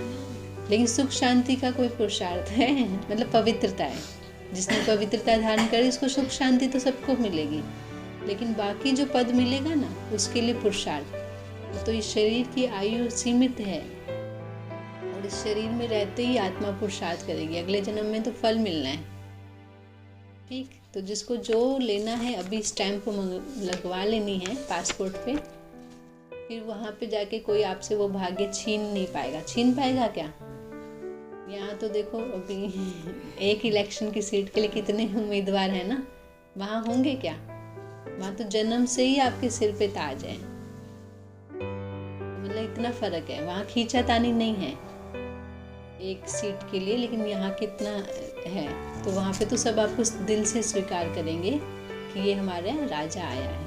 लेकिन सुख शांति का कोई पुरुषार्थ है, मतलब पवित्रता है। जिसने पवित्रता धारण करी उसको सुख शांति तो सबको मिलेगी, लेकिन बाकी जो पद मिलेगा ना उसके लिए पुरुषार्थ। तो इस शरीर की आयु सीमित है और इस शरीर में रहते ही आत्मा पुरुषार्थ करेगी। अगले जन्म में तो फल मिलना है। ठीक, तो जिसको जो लेना है अभी स्टैंप लगवा लेनी है पासपोर्ट पे, फिर वहाँ पे जाके कोई आपसे वो भाग्य छीन नहीं पाएगा। छीन पाएगा क्या? यहाँ तो देखो अभी एक इलेक्शन की सीट के लिए कितने उम्मीदवार हैं ना, वहाँ होंगे क्या? वहाँ तो जन्म से ही आपके सिर पे ताज है। मतलब इतना फर्क है। वहाँ खींचातानी नहीं है एक सीट के लिए, लेकिन यहाँ कितना है। तो वहाँ पे तो सब आपको दिल से स्वीकार करेंगे कि ये हमारा राजा आया है।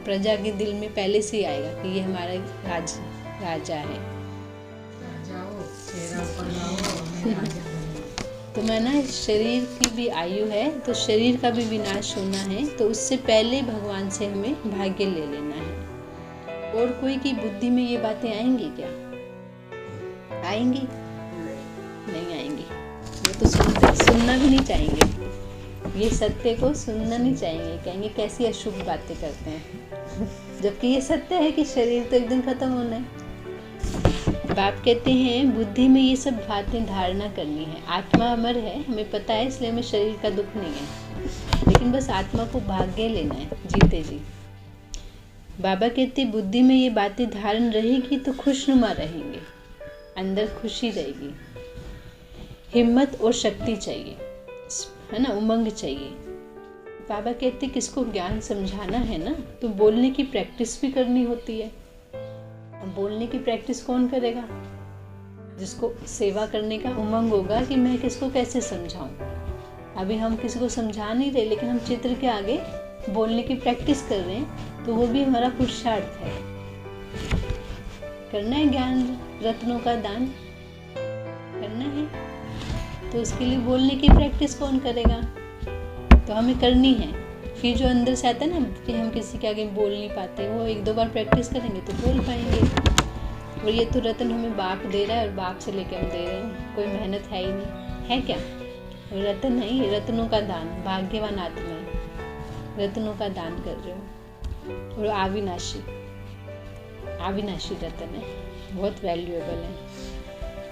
प्रजा के दिल में पहले से ही आएगा कि ये हमारा राजा है। तो मैं ना शरीर की भी आयु है तो शरीर का भी विनाश होना है, तो उससे पहले भगवान से हमें भाग्य ले लेना है। और कोई की बुद्धि में ये बातें आएंगी क्या? आएंगी? नहीं आएंगी। ये तो सुनना भी नहीं चाहेंगे, ये सत्य को सुनना नहीं चाहेंगे। कहेंगे कैसी अशुभ बातें करते हैं, जबकि ये सत्य है कि शरीर तो एक दिन खत्म होना है। बाप कहते हैं बुद्धि में ये सब बातें धारणा करनी है। आत्मा अमर है, हमें पता है, इसलिए हमें शरीर का दुख नहीं है, लेकिन बस आत्मा को भाग्य लेना है जीते जी। बाबा कहते बुद्धि में ये बातें धारण रहेगी तो खुशनुमा रहेंगे, अंदर खुशी रहेगी। हिम्मत और शक्ति चाहिए, है ना, उमंग चाहिए। बाबा कहते किसको ज्ञान समझाना है ना तो बोलने की प्रैक्टिस भी करनी होती है। अब बोलने की प्रैक्टिस कौन करेगा? जिसको सेवा करने का उमंग होगा कि मैं किसको कैसे समझाऊं। अभी हम किसी को समझा नहीं रहे, लेकिन हम चित्र के आगे बोलने की प्रैक्टिस कर रहे हैं, तो वो भी हमारा पुरुषार्थ है। करना है ज्ञान रत्नों का दान, करना है, तो उसके लिए बोलने की प्रैक्टिस कौन करेगा? तो हमें करनी है। फिर जो अंदर से आता है ना कि हम किसी के आगे बोल नहीं पाते, वो एक दो बार प्रैक्टिस करेंगे तो बोल पाएंगे। और ये तो रत्न हमें बाप दे रहा है और बाप से लेके हम दे रहे हैं, कोई मेहनत है ही नहीं, है क्या? रत्न नहीं, रत्नों का दान, भाग्यवान आत्मा है, रत्नों का दान कर रहे हो। और अविनाशी रत्न है, बहुत वैल्यूएबल है।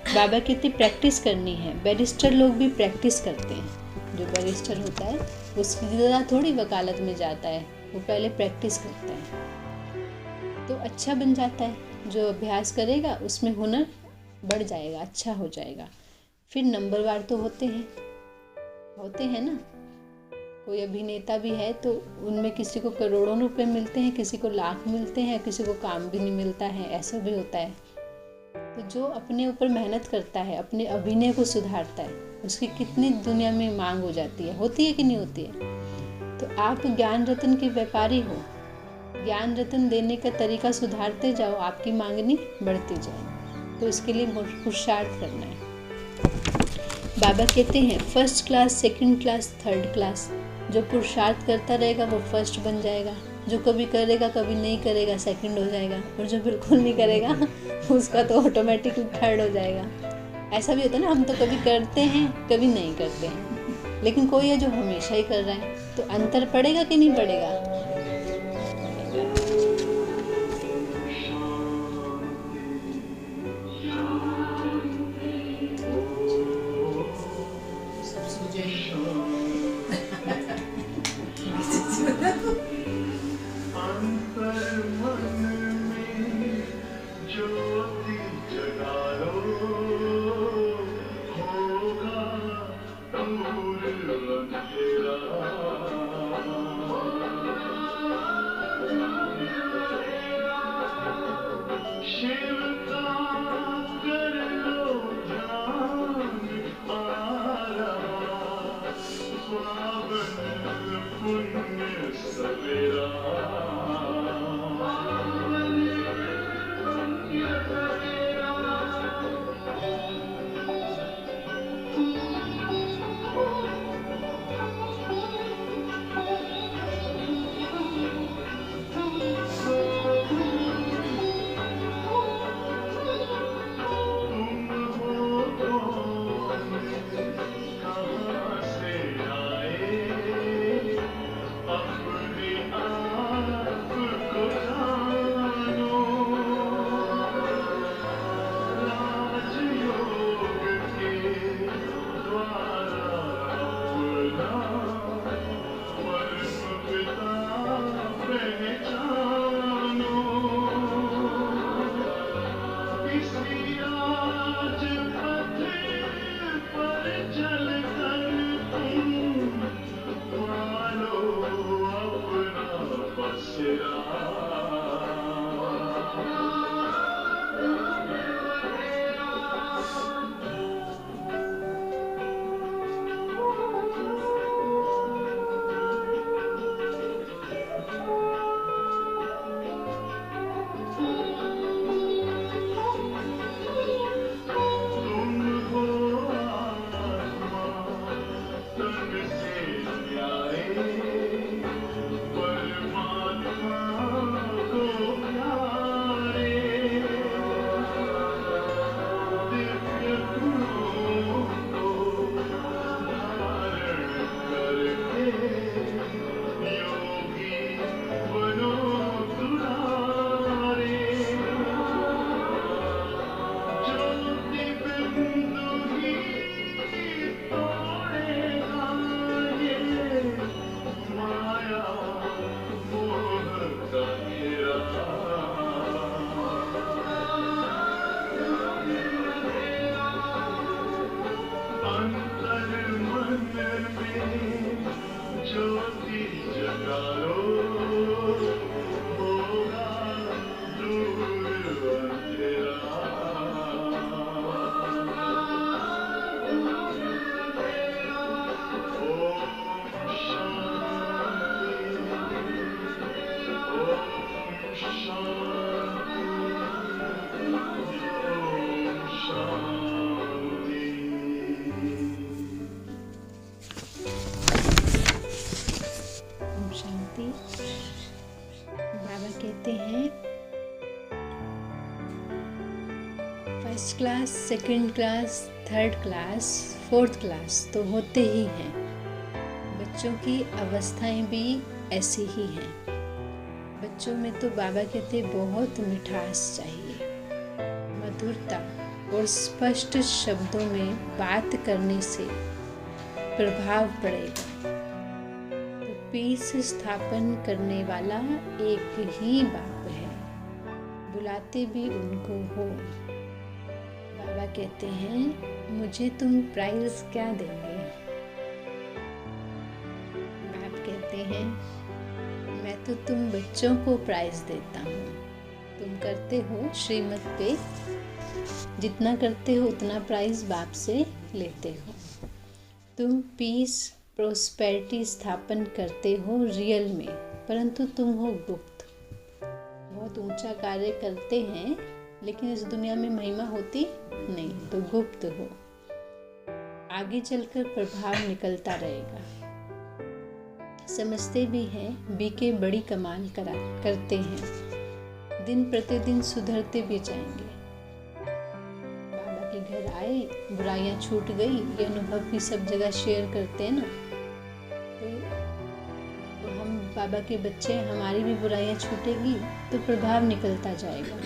बाबा कहते प्रैक्टिस करनी है। बैरिस्टर लोग भी प्रैक्टिस करते हैं। जो बैरिस्टर होता है उसकी ज़्यादा थोड़ी वकालत में जाता है, वो पहले प्रैक्टिस करता है तो अच्छा बन जाता है। जो अभ्यास करेगा उसमें हुनर बढ़ जाएगा, अच्छा हो जाएगा। फिर नंबरवार तो होते हैं ना, कोई अभिनेता भी है तो उनमें किसी को करोड़ों रुपए मिलते हैं, किसी को लाख मिलते हैं, किसी को काम भी नहीं मिलता है, ऐसा भी होता है। तो जो अपने ऊपर मेहनत करता है, अपने अभिनय को सुधारता है, उसकी कितनी दुनिया में मांग हो जाती है, होती है कि नहीं होती है। तो आप ज्ञान रत्न के व्यापारी हो, ज्ञान रत्न देने का तरीका सुधारते जाओ, आपकी मांगनी बढ़ती जाए। तो इसके लिए पुरुषार्थ करना है। बाबा कहते हैं first class, second class, third class. जो पुरुषार्थ करता रहेगा वो फर्स्ट बन जाएगा, जो कभी करेगा कभी नहीं करेगा सेकंड हो जाएगा, और जो बिल्कुल नहीं करेगा उसका तो ऑटोमेटिकली थर्ड हो जाएगा। ऐसा भी होता है ना, हम तो कभी करते हैं कभी नहीं करते हैं, लेकिन कोई है जो हमेशा ही कर रहा है, तो अंतर पड़ेगा कि नहीं पड़ेगा। बाबा कहते हैं first class, second class, third class, fourth class तो होते ही हैं। बच्चों की अवस्थाएं भी ऐसी ही हैं। बच्चों में तो बाबा कहते बहुत मिठास चाहिए, मधुरता और स्पष्ट शब्दों में बात करने से प्रभाव पड़ेगा। तो पीस स्थापन करने वाला एक ही बाप है, बुलाते भी उनको हो। बाबा कहते हैं मुझे तुम प्राइज क्या देंगे। कहते हैं, मैं तो तुम बच्चों को प्राइज देता हूँ, तुम करते हो श्रीमत पे, जितना करते हो उतना प्राइज बाप से लेते हो। तुम पीस प्रोस्पेरिटी स्थापन करते हो रियल में, परंतु तुम हो गुप्त। बहुत ऊंचा कार्य करते हैं लेकिन इस दुनिया में महिमा होती नहीं, तो गुप्त हो। आगे चलकर प्रभाव निकलता रहेगा। समझते भी हैं बीके बड़ी कमाल करते हैं, दिन प्रतिदिन सुधरते भी जाएंगे। बाबा के घर आए, बुराइयां छूट गई, ये अनुभव भी सब जगह शेयर करते हैं ना। तो हम बाबा के बच्चे, हमारी भी बुराइयां छूटेगी तो प्रभाव निकलता जाएगा।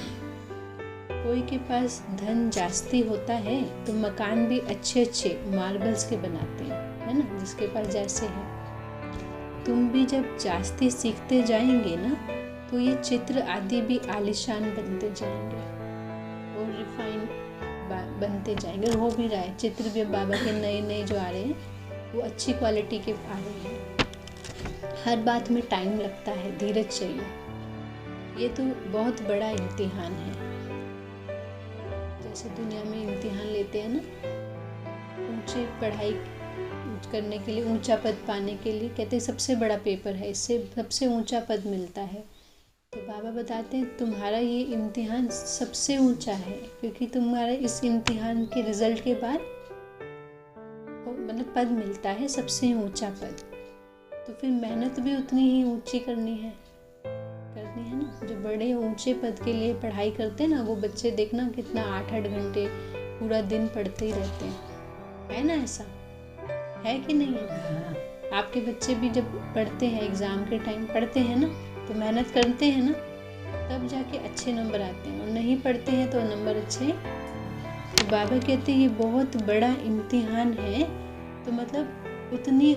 कोई के पास धन जास्ती होता है तो मकान भी अच्छे अच्छे मार्बल्स के बनाते हैं, है ना, जिसके पास जैसे है। तुम भी जब जास्ती सीखते जाएंगे ना तो ये चित्र आदि भी आलीशान बनते जाएंगे और रिफाइन बनते जाएंगे। और हो भी रहा है, चित्र भी बाबा के नए नए जो आ रहे हैं वो अच्छी क्वालिटी के आ रहे हैं। हर बात में टाइम लगता है, धीरज चाहिए। ये तो बहुत बड़ा इम्तिहान है। जैसे दुनिया में इम्तिहान लेते हैं ना, ऊंचे पढ़ाई करने के लिए, ऊंचा पद पाने के लिए, कहते हैं सबसे बड़ा पेपर है, इससे सबसे ऊंचा पद मिलता है। तो बाबा बताते हैं तुम्हारा ये इम्तिहान सबसे ऊंचा है, क्योंकि तुम्हारा इस इम्तिहान के रिजल्ट के बाद मतलब पद मिलता है, सबसे ऊंचा पद। तो फिर मेहनत भी उतनी ही ऊंची करनी है ना। जो बड़े ऊंचे पद के लिए पढ़ाई करते हैं ना, वो बच्चे देखना कितना 8-8 घंटे पूरा दिन पढ़ते ही रहते हैं, है ना? ऐसा है कि नहीं है? आपके बच्चे भी जब पढ़ते हैं, एग्ज़ाम के टाइम पढ़ते हैं ना, तो मेहनत करते हैं ना, तब जाके अच्छे नंबर आते हैं, और नहीं पढ़ते हैं तो नंबर अच्छे। तो बाबा कहते हैं ये बहुत बड़ा इम्तिहान है, तो मतलब उतनी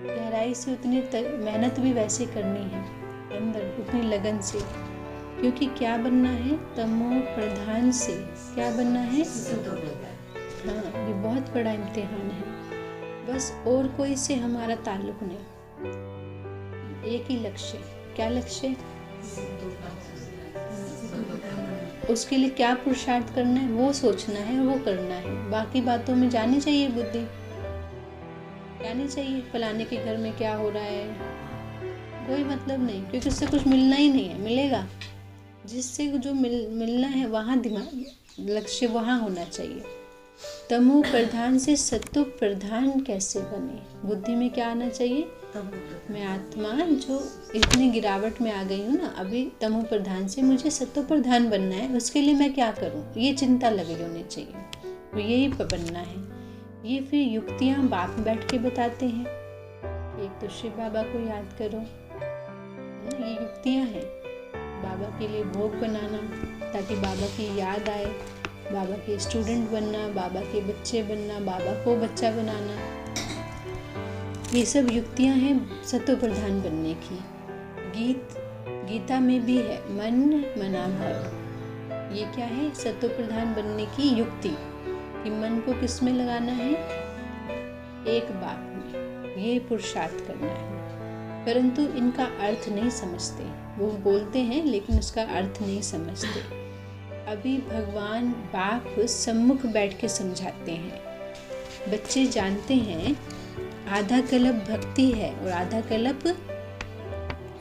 गहराई से उतनी मेहनत भी वैसे करनी है अंदर, उतनी लगन से। क्योंकि क्या बनना है? तमो प्रधान से क्या बनना है? हाँ, ये बहुत बड़ा इम्तिहान है। बस और कोई से हमारा ताल्लुक नहीं, एक ही लक्ष्य। क्या लक्ष्य? उसके लिए क्या पुरुषार्थ करना है वो सोचना है, वो करना है। बाकी बातों में जानी चाहिए बुद्धि, जानी चाहिए फलाने के घर में क्या हो रहा है, कोई मतलब नहीं, क्योंकि उससे कुछ मिलना ही नहीं है। मिलेगा जिससे जो मिलना है, वहाँ दिमाग लक्ष्य वहाँ होना चाहिए। तमो प्रधान से सत्व प्रधान कैसे बने? बुद्धि में क्या आना चाहिए? मैं आत्मा जो इतनी गिरावट में आ गई हूँ ना, अभी तमो प्रधान से मुझे सत्व प्रधान बनना है, उसके लिए मैं क्या करूँ, ये चिंता लगी होनी चाहिए। तो यही बनना है। ये फिर युक्तियाँ बाप बैठ के बताते हैं। एक तो शिव बाबा को याद करो, ये युक्तियाँ हैं। बाबा के लिए भोग बनाना ताकि बाबा की याद आए, बाबा के स्टूडेंट बनना, बाबा के बच्चे बनना, बाबा को बच्चा बनाना, ये सब युक्तियाँ हैं सत्व प्रधान बनने की। गीता में भी है मन मना भव। ये क्या है? सत्व प्रधान बनने की युक्ति, कि मन को किस में लगाना है? एक बात में, ये पुरुषार्थ करना है। परंतु इनका अर्थ नहीं समझते, वो बोलते हैं लेकिन उसका अर्थ नहीं समझते। अभी भगवान बाप सम्मुख बैठ के समझाते हैं। बच्चे जानते हैं आधा कल्प भक्ति है और आधा कल्प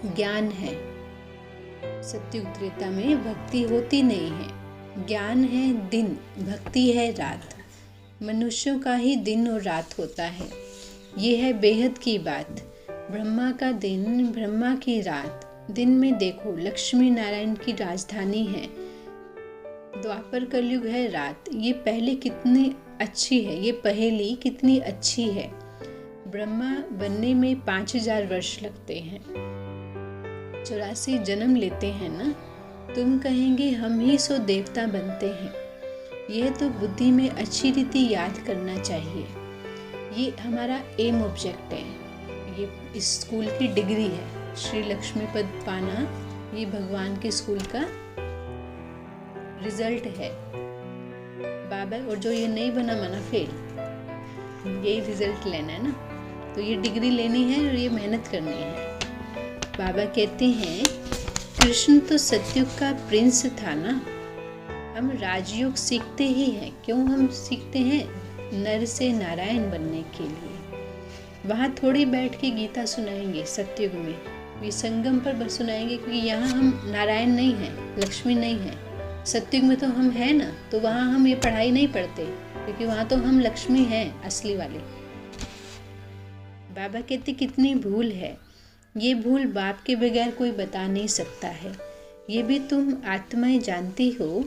ज्ञान है। सत्युग त्रेता में भक्ति होती नहीं है, ज्ञान है दिन, भक्ति है रात। मनुष्यों का ही दिन और रात होता है, ये है बेहद की बात। ब्रह्मा का दिन, ब्रह्मा की रात। दिन में देखो लक्ष्मी नारायण की राजधानी है, द्वापर कलयुग है रात। ये पहले कितनी अच्छी है, ये पहेली कितनी अच्छी है। ब्रह्मा बनने में 5000 वर्ष लगते हैं, 84 जन्म लेते हैं ना। तुम कहेंगे हम ही सो देवता बनते हैं। यह तो बुद्धि में अच्छी रीति याद करना चाहिए। ये हमारा एम ऑब्जेक्ट है, ये इस स्कूल की डिग्री है। श्री लक्ष्मी पद पाना ये भगवान के स्कूल का रिजल्ट है। बाबा और जो ये नहीं बना माना फेल, यही रिजल्ट लेना है ना। तो ये डिग्री लेनी है और ये मेहनत करनी है। बाबा कहते हैं कृष्ण तो सतयुग का प्रिंस था ना, हम राजयोग सीखते ही हैं। क्यों हम सीखते हैं? नर से नारायण बनने के लिए। वहाँ थोड़ी बैठ के गीता सुनाएंगे सतयुग में, ये संगम पर बस सुनाएंगे, क्योंकि यहाँ हम नारायण नहीं हैं, लक्ष्मी नहीं है। सतयुग में तो हम हैं ना, तो वहाँ हम ये पढ़ाई नहीं पढ़ते, क्योंकि वहाँ तो हम लक्ष्मी हैं असली वाले। बाबा कहते कितनी भूल है, ये भूल बाप के बगैर कोई बता नहीं सकता है। ये भी तुम आत्माएं जानती हो,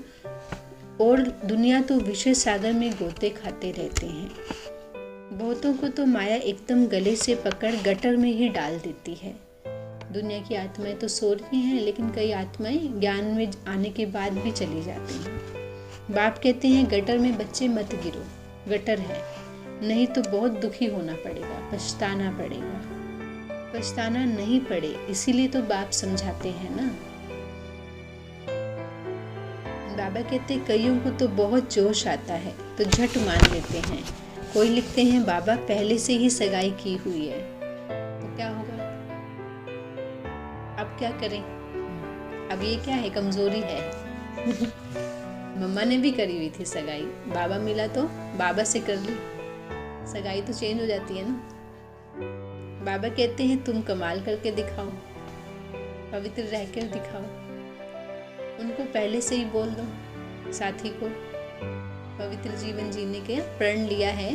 और दुनिया तो विषय सागर में गोते खाते रहते हैं। बहुतों को तो माया एकदम गले से पकड़ गटर में ही डाल देती है। दुनिया की आत्माएं तो सो रही हैं, लेकिन कई आत्माएं ज्ञान में आने के बाद भी चली जाती हैं। बाप कहते हैं गटर में बच्चे मत गिरो, गटर है, नहीं तो बहुत दुखी होना पड़ेगा, पछताना पड़ेगा। पछताना नहीं पड़े, इसीलिए तो बाप समझाते हैं ना। बाबा कहते कईयों को तो बहुत जोश आता है तो झट मान लेते हैं। कोई लिखते हैं बाबा पहले से ही सगाई की हुई है, तो क्या होगा? अब क्या करें? अब ये क्या है? कमजोरी है। मम्मा ने भी करी हुई थी सगाई, बाबा मिला तो बाबा से कर ली, सगाई तो चेंज हो जाती है ना। बाबा कहते हैं तुम कमाल करके दिखाओ, पवित्र रहकर दिखाओ। उनको पहले से ही बोल दो, साथी को पवित्र जीवन जीने के प्रण लिया है,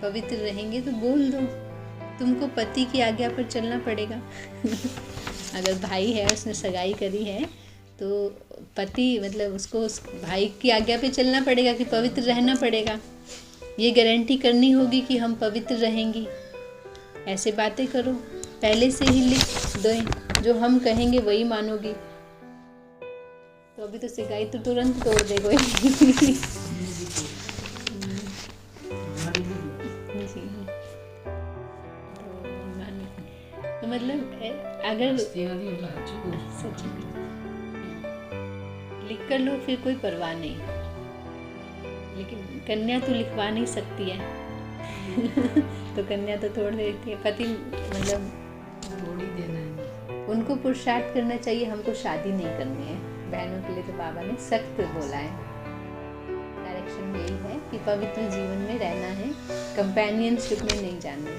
पवित्र रहेंगे तो बोल दो। तुमको पति की आज्ञा पर चलना पड़ेगा। अगर भाई है उसने सगाई करी है तो पति मतलब उसको उस भाई की आज्ञा पे चलना पड़ेगा कि पवित्र रहना पड़ेगा। ये गारंटी करनी होगी कि हम पवित्र रहेंगी। ऐसे बातें करो, पहले से ही लिख दो, जो हम कहेंगे वही मानोगी। तो अभी तो सगाई तो तुरंत तोड़ दे कोई। तो मतलब अगर सच लिख कर लो फिर कोई परवाह नहीं, लेकिन कन्या तो लिखवा नहीं सकती है। तो कन्या तो तोड़ देती है। पति मतलब थोड़ी देना है, उनको पुरुषार्थ करना चाहिए, हमको शादी नहीं करनी है। बहनों के लिए तो बाबा ने सख्त बोला है। डायरेक्शन यही है कि पवित्र जीवन में रहना है, कंपेनियनशिप में नहीं जाना है।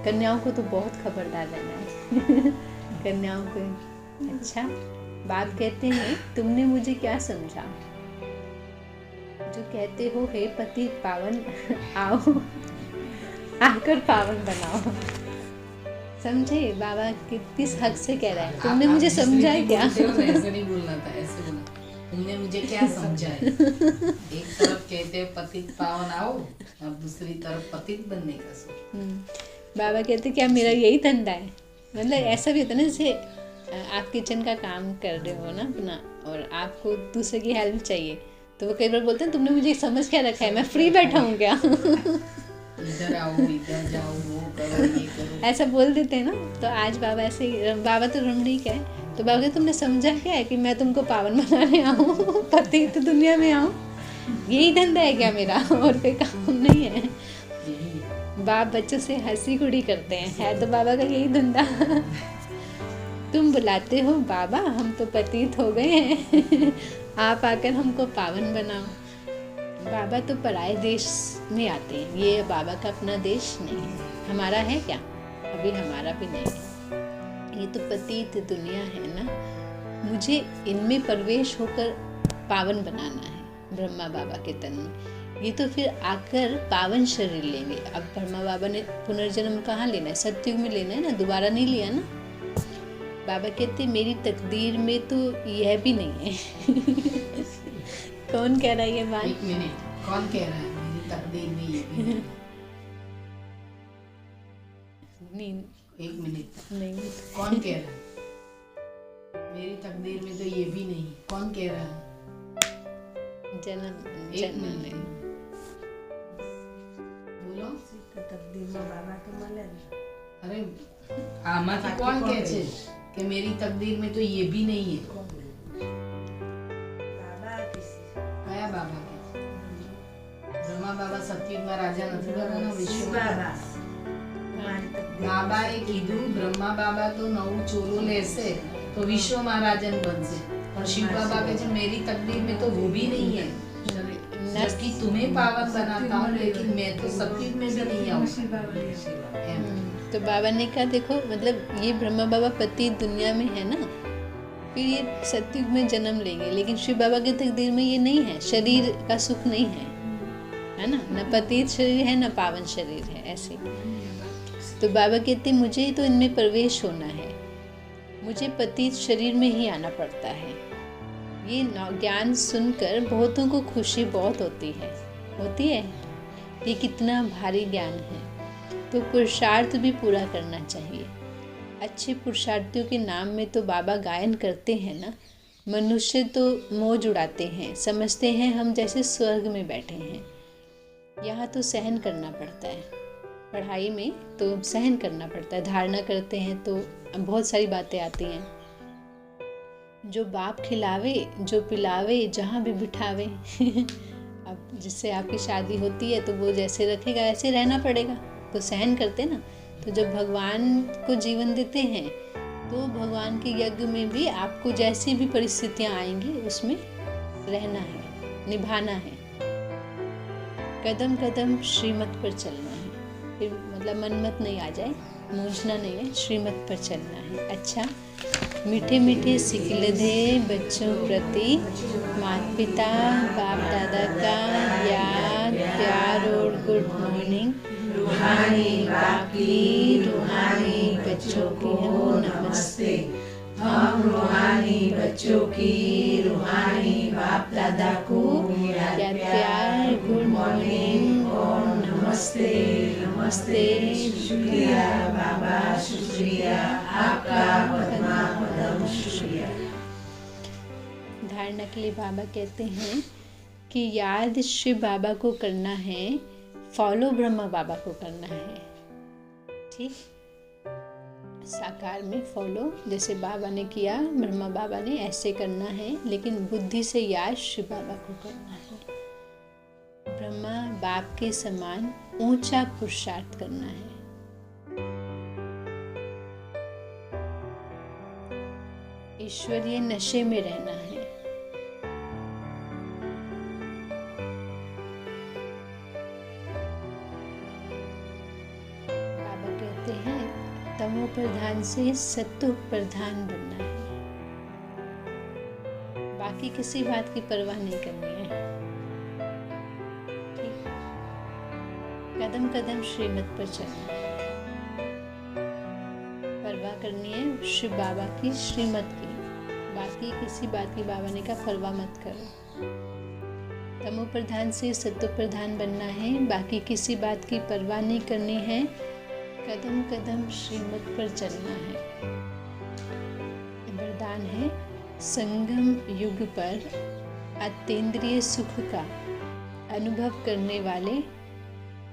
कन्याओं को तो बहुत खबरदार रहना है। कन्याओं को अच्छा बाप कहते हैं तुमने मुझे क्या समझा जो कहते हो हे पति पावन आओ आकर पावन बनाओ। समझे बाबा किस हक से कह रहा है, तुमने मुझे समझा है क्या? ऐसे नहीं बोलना था, ऐसे बोला तुमने मुझे क्या समझा है। एक तरफ कहते हैं पतित पावन आओ और दूसरी तरफ पतित बनने का सोच। बाबा कहते क्या मेरा यही धंधा है? मतलब ऐसा भी होता है ना, जैसे आप किचन का काम कर रहे हो ना अपना, और आपको दूसरे की हेल्प चाहिए, तो वो कई बार बोलते हैं तुमने मुझे समझ क्या रखा है, मैं फ्री बैठा हूँ क्या? इधर आओ इधर जाओ, वो करो ये करो, ऐसा बोल देते हैं ना। तो आज बाबा ऐसे बाबा तो रमणीक है, तो बाबा कहते तुमने समझा क्या है कि मैं तुमको पावन बनाने आऊँ, पति तो दुनिया में आऊँ, यही धंधा है क्या मेरा? और कोई काम नहीं है। बाप बच्चों से हंसी खुड़ी करते हैं, है तो बाबा का यही धंधा। तुम बुलाते हो बाबा हम तो पतित हो गए हैं, आप आकर हमको पावन बनाओ। बाबा तो पराए देश में आते हैं, ये बाबा का अपना देश नहीं है। हमारा है क्या? अभी हमारा भी नहीं है, ये तो पतित दुनिया है ना। मुझे इनमें प्रवेश होकर पावन बनाना है ब्रह्मा बाबा के तन में। ये तो फिर आकर पावन शरीर लेंगे। अब ब्रह्मा बाबा ने पुनर्जन्म कहाँ लेना है? सतयुग में लेना है ना, दोबारा नहीं लिया ना। बाबा कहते मेरी तकदीर में तो यह भी नहीं है। कौन कह रहा है ये बात? एक मिनट, कौन कह रहा है मेरी तकदीर में ये भी नहीं? एक मिनट नहीं, कौन कह रहा है मेरी तकदीर में तो ये भी नहीं? कौन कह रहा है? जन्म नहीं बोलो। तकदीर में बाबा तो મળે ને। अरे आमाથી કોણ કહે છે કે मेरी तकदीर में तो ये भी नहीं है? બાબા કયા બાબા કહે છે? ब्रह्मा बाबा सतयुग में राजा નથી બનવાના, વિષ્ણુ બાબા તમારી તકદીર બાબાએ કીધું બ્રહ્મા બાબા તો નવું ચોરો લેશે तो विश्व महाराजन बन से और शिव बाबा के जो मेरी तकदीर में तो वो भी नहीं है जबकि तुम्हें पावन बनाता हूँ लेकिन मैं तो सतयुग में भी नहीं आऊँ। तो बाबा ने कहा देखो मतलब ये ब्रह्मा बाबा पति दुनिया में है ना, फिर ये सतयुग में जन्म लेंगे, लेकिन शिव बाबा की तकदीर में ये नहीं है, शरीर का सुख नहीं है ना, न पतित शरीर है न पावन शरीर है ऐसे। तो बाबा कहते मुझे तो इनमें प्रवेश होना है, मुझे पतित शरीर में ही आना पड़ता है। ये ज्ञान सुनकर बहुतों को खुशी बहुत होती है ये कितना भारी ज्ञान है, तो पुरुषार्थ भी पूरा करना चाहिए। अच्छे पुरुषार्थियों के नाम में तो बाबा गायन करते हैं ना, मनुष्य तो मौज उड़ाते हैं, समझते हैं हम जैसे स्वर्ग में बैठे हैं। यहाँ तो सहन करना पड़ता है, पढ़ाई में तो सहन करना पड़ता है, धारणा करते हैं तो बहुत सारी बातें आती हैं। जो बाप खिलावे जो पिलावे जहाँ भी बिठावे अब जिससे आपकी शादी होती है तो वो जैसे रखेगा ऐसे रहना पड़ेगा, तो सहन करते ना। तो जब भगवान को जीवन देते हैं तो भगवान के यज्ञ में भी आपको जैसी भी परिस्थितियाँ आएंगी उसमें रहना है, निभाना है, कदम कदम श्रीमत पर चलना है। फिर मतलब मनमत नहीं आ जाए, मूंझना नहीं है, श्रीमत पर चलना है। अच्छा, मीठे मीठे सिखल दे बच्चों प्रति माता पिता बाप दादा का याद प्यार और गुड मॉर्निंग। रूहानी बाप की रूहानी बच्चों की हो नमस्ते। हम रूहानी बच्चों की रूहानी बाप दादा को याद प्यार गुड मॉर्निंग और नमस्ते नमस्ते। शुक्रिया बाबा, शुक्रिया आपका पद्म शुक्रिया। धारणा के लिए बाबा कहते हैं कि याद शिव बाबा को करना है, फॉलो ब्रह्मा बाबा को करना है। ठीक, साकार में फॉलो जैसे बाबा ने किया, ब्रह्मा बाबा ने ऐसे करना है, लेकिन बुद्धि से याद शिव बाबा को करना है। ब्रह्मा बाप के समान ऊंचा पुरुषार्थ करना है। ईश्वरीय नशे में रहना है। बाबा कहते हैं तमो प्रधान से सत्व प्रधान बनना है, बाकी किसी बात की परवाह नहीं करनी है। ठीक, कदम कदम श्रीमत पर चलना है, परवाह करनी है शिव बाबा की श्रीमत की, बाकी किसी बात की बाबा ने कहा परवाह मत करो। तमो प्रधान से सत्व प्रधान बनना है, बाकी किसी बात की परवाह नहीं करनी है, कदम कदम श्रीमत पर चलना है। वरदान है संगम युग पर अतीन्द्रिय सुख का अनुभव करने वाले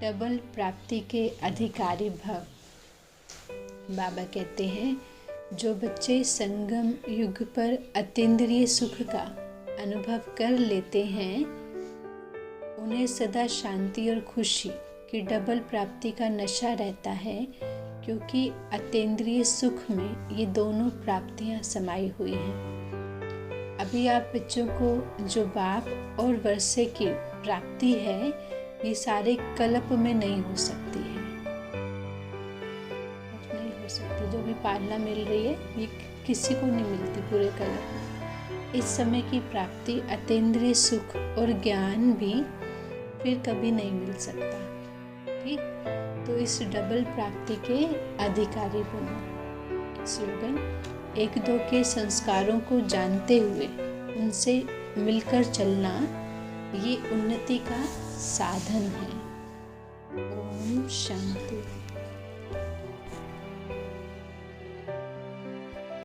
डबल प्राप्ति के अधिकारी भव। बाबा कहते हैं जो बच्चे संगम युग पर अतीन्द्रिय सुख का अनुभव कर लेते हैं उन्हें सदा शांति और खुशी की डबल प्राप्ति का नशा रहता है, क्योंकि अतीन्द्रिय सुख में ये दोनों प्राप्तियां समाई हुई हैं। अभी आप बच्चों को जो बाप और वर्षे की प्राप्ति है ये सारे कल्प में नहीं हो सकती है, नहीं हो सकती। जो भी पालना मिल रही है ये किसी को नहीं मिलती पूरे कल्प में। इस समय की प्राप्ति अतीन्द्रिय सुख और ज्ञान भी फिर कभी नहीं मिल सकता। ठीक, तो इस डबल प्राप्ति के अधिकारी बनो। स्लोगन, एक दो के संस्कारों को जानते हुए उनसे मिलकर चलना ये उन्नति का साधन है। ओम शांति।